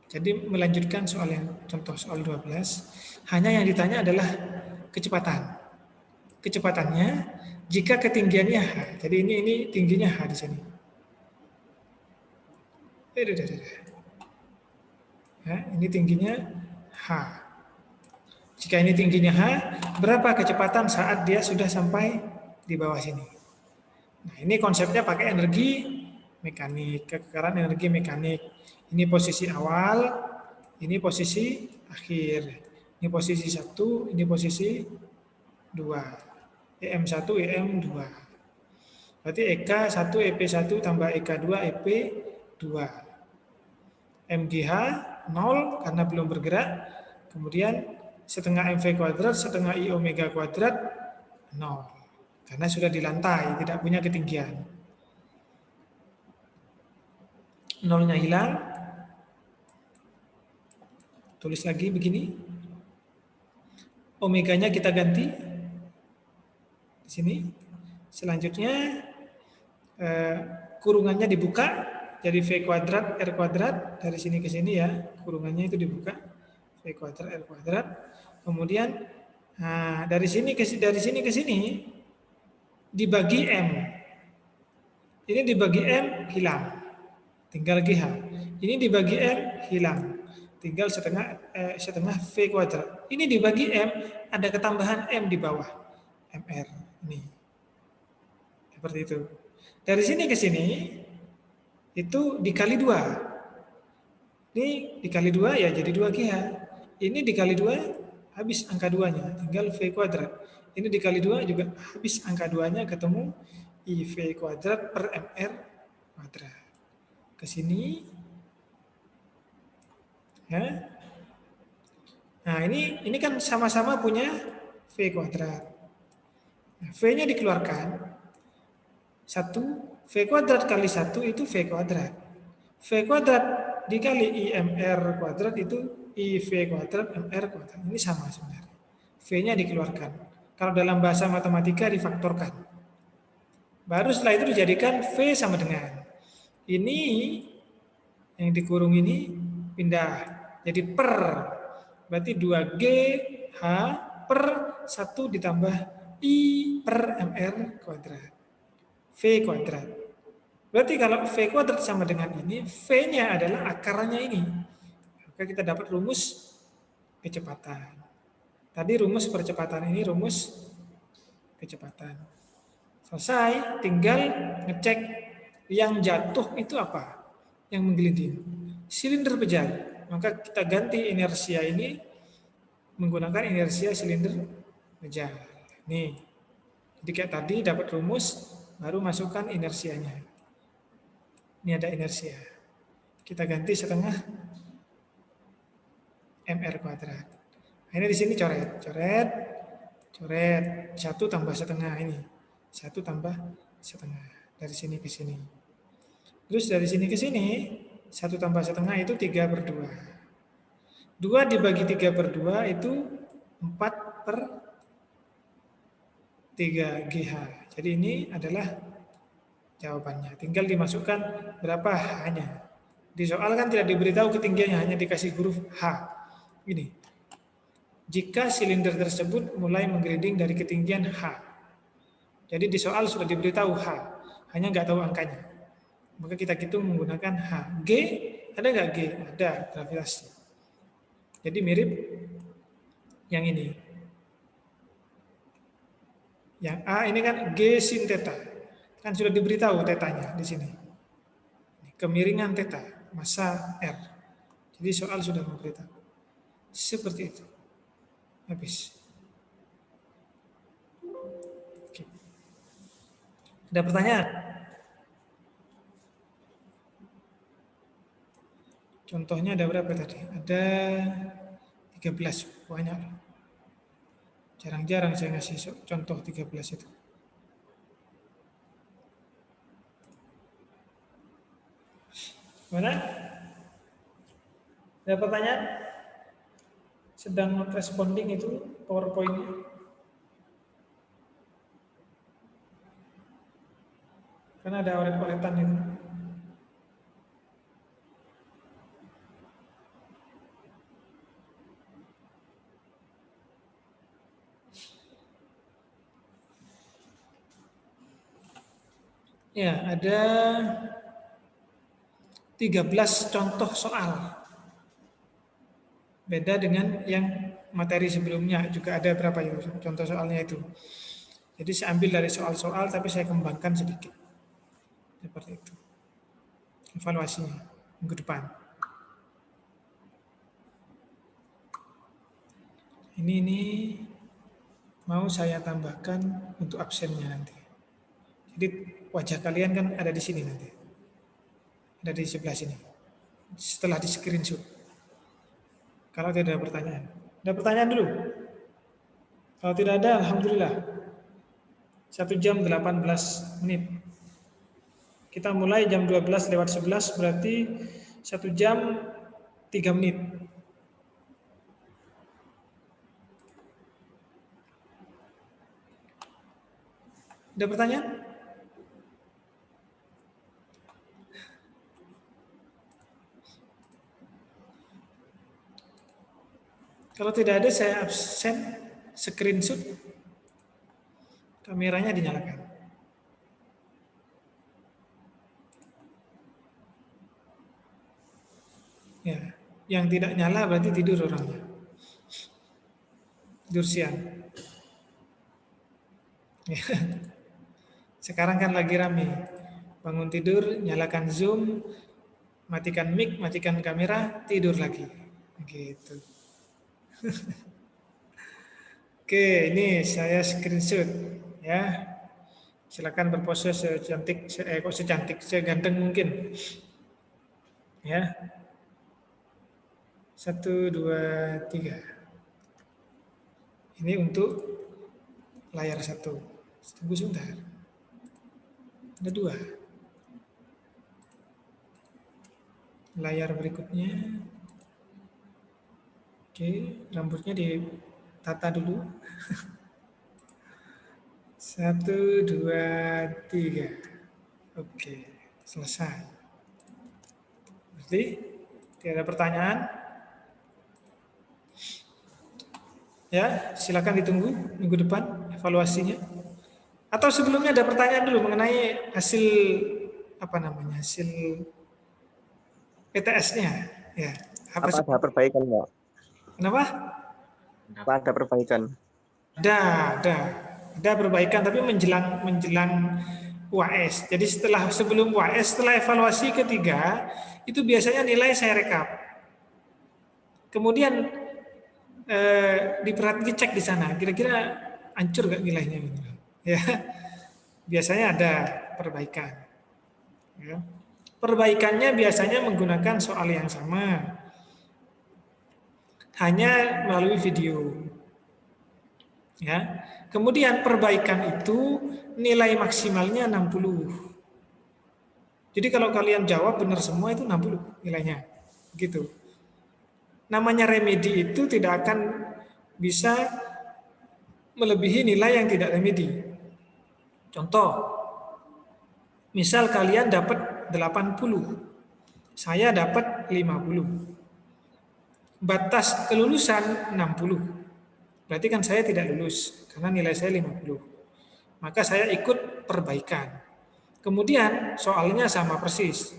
Jadi melanjutkan soal yang contoh soal 12. Hanya yang ditanya adalah kecepatan. Kecepatannya jika ketinggiannya H. Jadi ini tingginya H di sini. Ya, ini tingginya H. Jika ini tingginya H, berapa kecepatan saat dia sudah sampai di bawah sini? Nah, ini konsepnya pakai energi mekanik, kekekaran energi mekanik. Ini posisi awal, ini posisi akhir. Ini posisi 1, ini posisi 2. EM1, EM2. Berarti EK1, EP1 tambah EK2, EP2. MGH 0 karena belum bergerak. Kemudian setengah MV kuadrat, setengah I omega kuadrat 0. Karena sudah di lantai, tidak punya ketinggian. Nolnya hilang. Tulis lagi begini. Omeganya kita ganti. Di sini. Selanjutnya kurungannya dibuka. Jadi V kuadrat R kuadrat. Dari sini ke sini ya. Kurungannya itu dibuka. V kuadrat R kuadrat. Kemudian dari sini ke sini dibagi M. Ini dibagi M hilang. Tinggal GH. Ini dibagi M hilang. Tinggal setengah V kuadrat. Ini dibagi M, ada ketambahan M di bawah. MR. Ini. Seperti itu. Dari sini ke sini, itu dikali 2. Ini dikali 2 ya jadi 2GH. Ini dikali 2, habis angka 2-nya. Tinggal V kuadrat. Ini dikali 2 juga habis angka 2-nya ketemu IV kuadrat per MR kuadrat. Ke sini. Ya. Nah, ini kan sama-sama punya V kuadrat. Nah, V-nya dikeluarkan. 1 V kuadrat kali 1 itu V kuadrat. V kuadrat dikali IMR kuadrat itu IV kuadrat MR kuadrat. Ini sama sebenarnya. V-nya dikeluarkan. Kalau dalam bahasa matematika difaktorkan. Baru setelah itu dijadikan V sama dengan. Ini yang dikurung ini pindah. Jadi per. Berarti 2GH per 1 ditambah I per MR kuadrat. V kuadrat. Berarti kalau V kuadrat sama dengan ini, V-nya adalah akarnya ini. Maka kita dapat rumus kecepatan. Tadi rumus percepatan, ini rumus kecepatan. Selesai, tinggal ngecek yang jatuh itu apa? Yang menggelinding. Silinder pejal. Maka kita ganti inersia ini menggunakan inersia silinder pejal. Nih. Jadi kayak tadi dapat rumus, baru masukkan inersianya. Ini ada inersia. Kita ganti setengah MR kuadrat. Nah, ini di sini coret. Coret. 1 tambah setengah ini. 1 tambah setengah. Dari sini ke sini. Terus dari sini ke sini, 1 tambah setengah itu 3/2. 2 dibagi 3/2 itu 4/3GH. Jadi ini adalah jawabannya. Tinggal dimasukkan berapa H-nya. Di soal kan tidak diberitahu ketinggiannya, hanya dikasih huruf H. Gini. Jika silinder tersebut mulai menggelinding dari ketinggian H. Jadi di soal sudah diberitahu H, hanya nggak tahu angkanya. Maka kita hitung menggunakan H. G, ada nggak G? Ada, gravitasi. Jadi mirip yang ini. Yang A ini kan G sin theta. Kan sudah diberitahu tetanya di sini. Kemiringan theta, massa R. Jadi soal sudah memberitahu. Seperti itu. Habis. Oke. Ada pertanyaan? Contohnya ada berapa tadi? Ada 13, banyak. Jarang-jarang saya ngasih contoh 13 itu. Mana? Ada pertanyaan? Sedang not responding itu PowerPoint-nya. Karena ada oret-oretan itu. Ya, ada 13 contoh soal. Beda dengan yang materi sebelumnya, juga ada berapa itu contoh soalnya itu. Jadi saya ambil dari soal-soal tapi saya kembangkan sedikit. Seperti itu. Evaluasinya minggu depan. Ini mau saya tambahkan untuk absennya nanti. Jadi wajah kalian kan ada di sini nanti. Ada di sebelah sini. Setelah di screenshot. Kalau tidak ada pertanyaan. Ada pertanyaan dulu? Kalau tidak ada, alhamdulillah. 1 jam 18 menit. Kita mulai jam 12:11, berarti 1 jam 3 menit. Ada pertanyaan? Kalau tidak ada, saya absen, screenshot, kameranya dinyalakan. Ya, yang tidak nyala berarti tidur orangnya. Tidur siang. Ya. Sekarang kan lagi rame. Bangun tidur, nyalakan Zoom, matikan mic, matikan kamera, tidur lagi. Gitu. Oke, ini saya screenshot ya. Silakan berpose secantik, seganteng mungkin. Ya. 1, 2, 3. Ini untuk layar 1. Tunggu sebentar. Ada 2. Layar berikutnya. Oke, rambutnya ditata dulu. 1, 2, 3. Oke, selesai. Berarti tidak ada pertanyaan? Ya, silakan ditunggu minggu depan evaluasinya. Atau sebelumnya ada pertanyaan dulu mengenai hasil hasil PTS-nya. Ya, Apa ada perbaikan, Pak? Kenapa? Apa ada perbaikan? Ada perbaikan tapi menjelang UAS. Jadi sebelum UAS, setelah evaluasi ketiga, itu biasanya nilai saya rekap. Kemudian dicek di sana, kira-kira hancur gak nilainya? Ya, biasanya ada perbaikan. Ya. Perbaikannya biasanya menggunakan soal yang sama, hanya melalui video. Ya. Kemudian perbaikan itu nilai maksimalnya 60. Jadi kalau kalian jawab benar semua itu 60 nilainya. Gitu. Namanya remedi itu tidak akan bisa melebihi nilai yang tidak remedi. Contoh, misal kalian dapat 80, saya dapat 50. Batas kelulusan 60. Berarti kan saya tidak lulus karena nilai saya 50. Maka saya ikut perbaikan. Kemudian soalnya sama persis.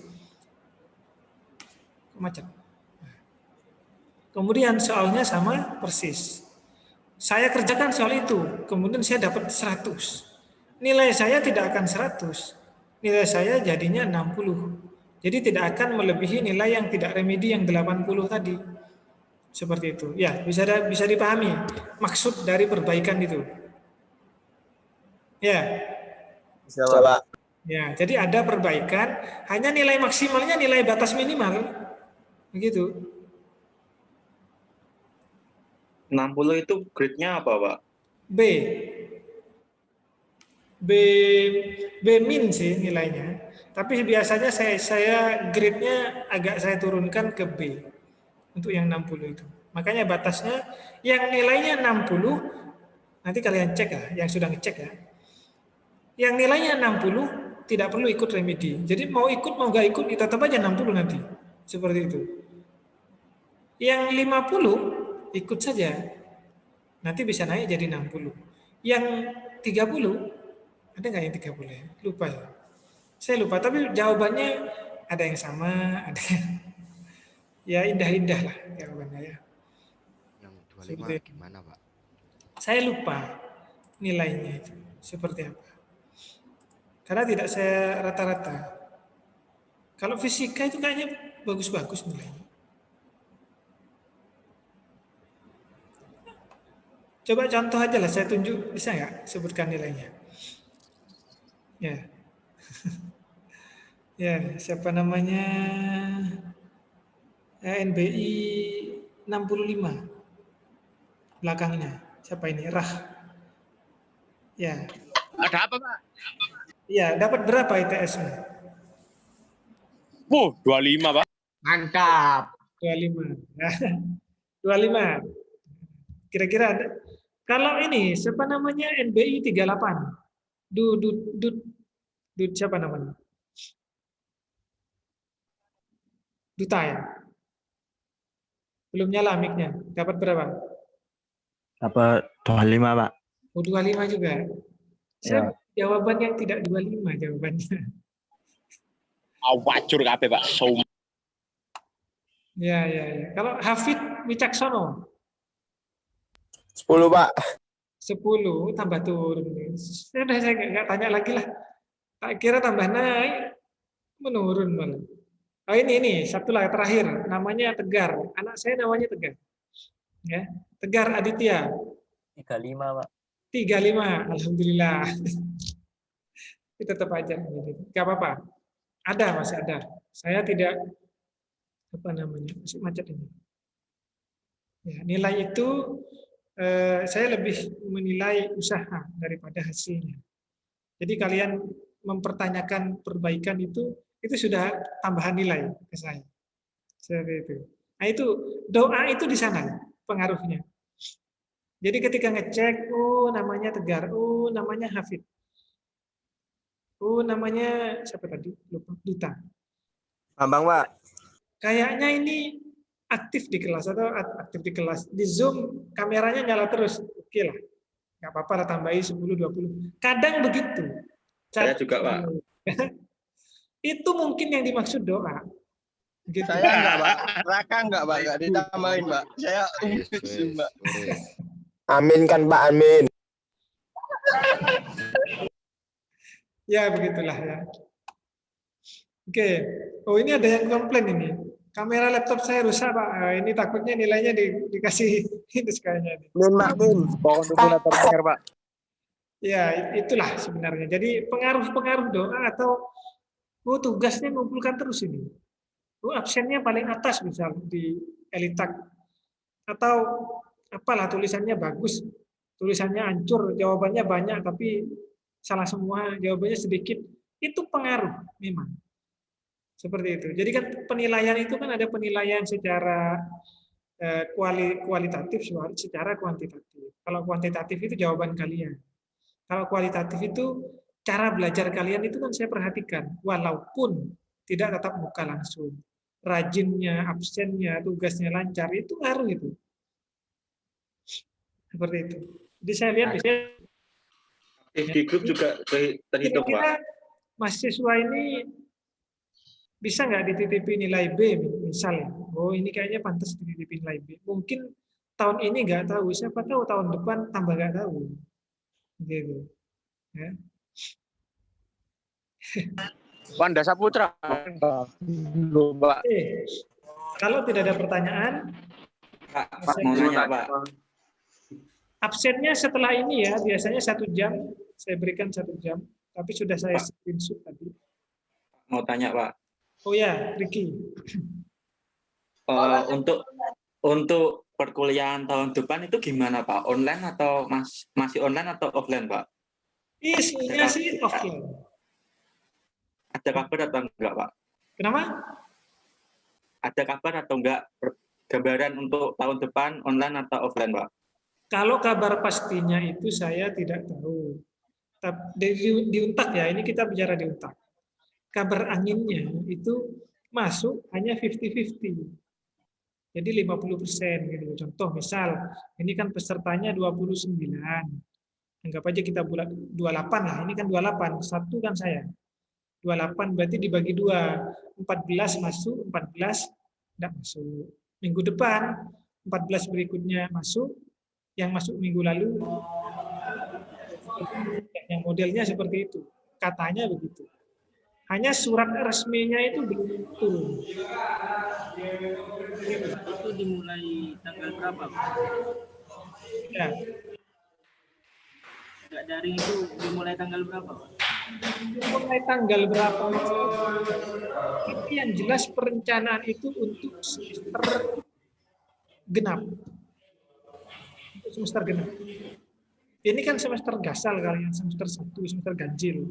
Macet. Kemudian soalnya sama persis. Saya kerjakan soal itu, kemudian saya dapat 100. Nilai saya tidak akan 100. Nilai saya jadinya 60. Jadi tidak akan melebihi nilai yang tidak remedi yang 80 tadi. Seperti itu. Ya, bisa dipahami maksud dari perbaikan itu. Ya. Bisa, Pak. Ya, jadi ada perbaikan, hanya nilai maksimalnya nilai batas minimal. Begitu. 60 itu grade-nya apa, Pak? B. B B min sih nilainya. Tapi biasanya saya grade-nya agak saya turunkan ke B untuk yang 60 itu. Makanya batasnya yang nilainya 60 nanti kalian cek ya, yang sudah ngecek ya. Yang nilainya 60 tidak perlu ikut remedi. Jadi mau ikut mau nggak ikut kita tetap aja 60 nanti. Seperti itu. Yang 50 ikut saja. Nanti bisa naik jadi 60. Yang 30 ada nggak yang 30 ya? Lupa ya. Saya lupa, tapi jawabannya ada yang sama, ada yang ya indah-indah lah jawabannya ya. Yang 25 Seperti itu. gimana, Pak? Saya lupa nilainya itu seperti apa. Karena tidak saya rata-rata. Kalau fisika itu kayaknya bagus-bagus nilainya. Coba contoh aja lah, saya tunjuk, bisa nggak sebutkan nilainya? Ya. Ya, siapa namanya? NBI 65. Belakangnya. Siapa ini? Rah. Ya. Ada apa, Pak? Ya, dapat berapa ITS-nya? 25, Pak. Mantap. 25. 25. Kira-kira ada. Kalau ini, siapa namanya? NBI 38. Dut siapa namanya? Duta ya? Belum nyala mic-nya. Dapat berapa? Dapat 25, Pak. Oh, 25 juga. Saya jawaban yang tidak 25 jawabannya. Wajur kabeh, Pak. Ya. Kalau Hafid Wicaksono 10, Pak. 10 tambah turun. Sudah saya nggak tanya lagi lah. Tak kira tambah naik, menurun malah. Oh ini satu lagi terakhir, namanya Tegar. Anak saya namanya Tegar. Ya, Tegar Aditya. 35, Pak. 35, alhamdulillah. Itu tetap aja. Gak apa-apa. Masih ada. Saya tidak masih macet ini. Ya, nilai itu saya lebih menilai usaha daripada hasilnya. Jadi kalian mempertanyakan perbaikan itu sudah tambahan nilai ke saya. Seperti itu. Nah itu doa itu di sana pengaruhnya. Jadi ketika ngecek, namanya Tegar, namanya Hafid, namanya siapa tadi? Lupa, Duta. Bambang, Pak. Kayaknya ini aktif di kelas atau aktif di kelas. Di Zoom kameranya nyala terus. Oke lah. Nggak apa-apa lah tambahin 10-20. Kadang begitu. Saya juga, Pak. Itu mungkin yang dimaksud doa. Gitu. Saya enggak, Pak. Raka enggak, Pak. Enggak ditambahin, Pak. Saya sih, Mbak. Amin kan, Pak, amin. Ya, begitulah ya. Oke. Oh, ini ada yang komplain ini. Kamera laptop saya rusak, Pak. Ini takutnya nilainya dikasih ini sekalinya. Min, Pak, min. Pohon terakhir, Pak. Ya, itulah sebenarnya. Jadi pengaruh-pengaruh doa atau tugasnya ngumpulkan terus ini. Absennya paling atas misal di Elitak. Atau apalah tulisannya bagus, tulisannya hancur, jawabannya banyak tapi salah semua, jawabannya sedikit. Itu pengaruh memang. Seperti itu. Jadi kan penilaian itu kan ada penilaian secara kualitatif, secara kuantitatif. Kalau kuantitatif itu jawaban kalian. Kalau kualitatif itu cara belajar kalian itu kan saya perhatikan, walaupun tidak tatap muka langsung. Rajinnya, absennya, tugasnya lancar, itu ngaruh itu. Seperti itu. Jadi saya lihat misalnya di grup juga terhitung, kira-kira Pak. mahasiswa ini bisa nggak dititipi nilai B misalnya. Oh ini kayaknya pantas dititipi nilai B. Mungkin tahun ini nggak tahu, siapa tahu tahun depan tambah nggak tahu. Gitu. Ya. Wanda Saputra. Mbak. Kalau tidak ada pertanyaan, Pak, mau nanya, Pak. absennya setelah ini ya, biasanya 1 jam, saya berikan 1 jam, tapi sudah saya screenshot tadi. Mau tanya, Pak. Oh ya, Ricky. Untuk perkuliahan tahun depan itu gimana Pak? Online atau masih online atau offline Pak? Isunya sih offline. Ada kabar atau enggak Pak? Kenapa? Ada kabar atau enggak gambaran untuk tahun depan online atau offline Pak? Kalau kabar pastinya itu saya tidak tahu. Di Untak ya, ini kita bicara di Untak. Kabar anginnya itu masuk hanya 50-50. Jadi 50% gitu. Contoh misal, ini kan pesertanya 29. Anggap aja kita bulat 28 lah, ini kan 28, satu kan saya. 28 berarti dibagi 2. 14 masuk, 14 tidak masuk. Minggu depan 14 berikutnya masuk, yang masuk minggu lalu yang modelnya seperti itu. Katanya begitu. Hanya surat resminya itu belum turun. Itu dimulai tanggal berapa? Ya. Nggak daring itu dimulai tanggal berapa? Mulai tanggal berapa? Tapi yang jelas perencanaan itu untuk semester genap. Untuk semester genap. Ini kan semester gasal kalian, semester 1, semester ganjil.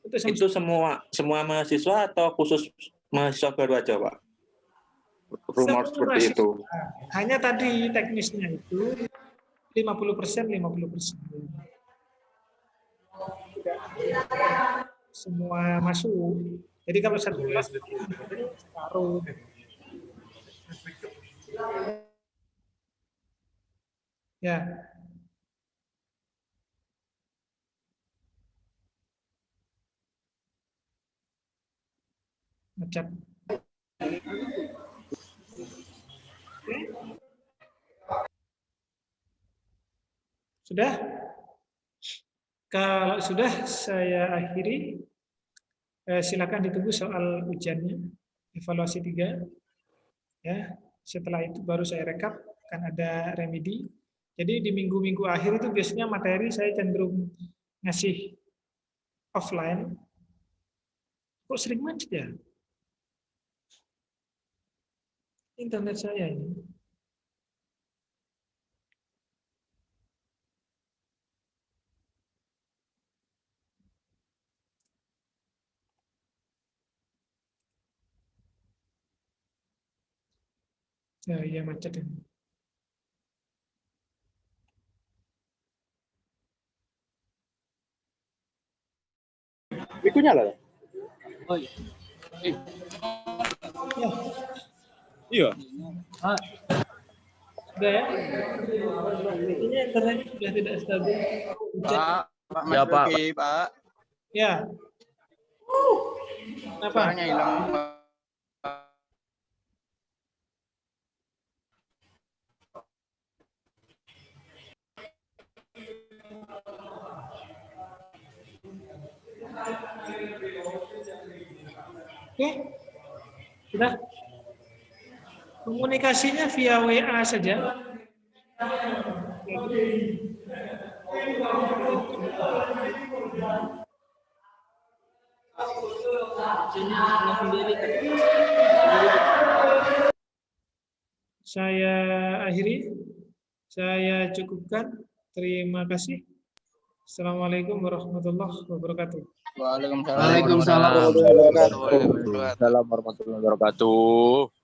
Itu semua mahasiswa atau khusus mahasiswa baru aja Pak? Rumor seperti itu. Hanya tadi teknisnya itu 50%, 50%. Semua masuk. Jadi kalau satu kelas separuh. Ya. Macam. Sudah? Kalau sudah, saya akhiri. Silakan ditunggu soal ujiannya, evaluasi 3. Ya, setelah itu baru saya rekap, akan ada remedi. Jadi di minggu-minggu akhir itu biasanya materi saya cenderung ngasih offline. Kok sering macet ya? Internet saya ini. Ya, iya macet ini. Ikunya lah. Oh iya. Ya, Iya. sudah ya. Ini internet sudah tidak stabil. Pak, Pak Mas Ya, Pak. Luki, Pak. Ya. Kenapa? Suaranya hilang, Pak. Oke. Sudah. Komunikasinya via WA saja. Saya akhiri. Saya cukupkan. Terima kasih. Assalamualaikum warahmatullahi wabarakatuh. Waalaikumsalam. Waalaikumsalam. Waalaikumsalam warahmatullahi wabarakatuh.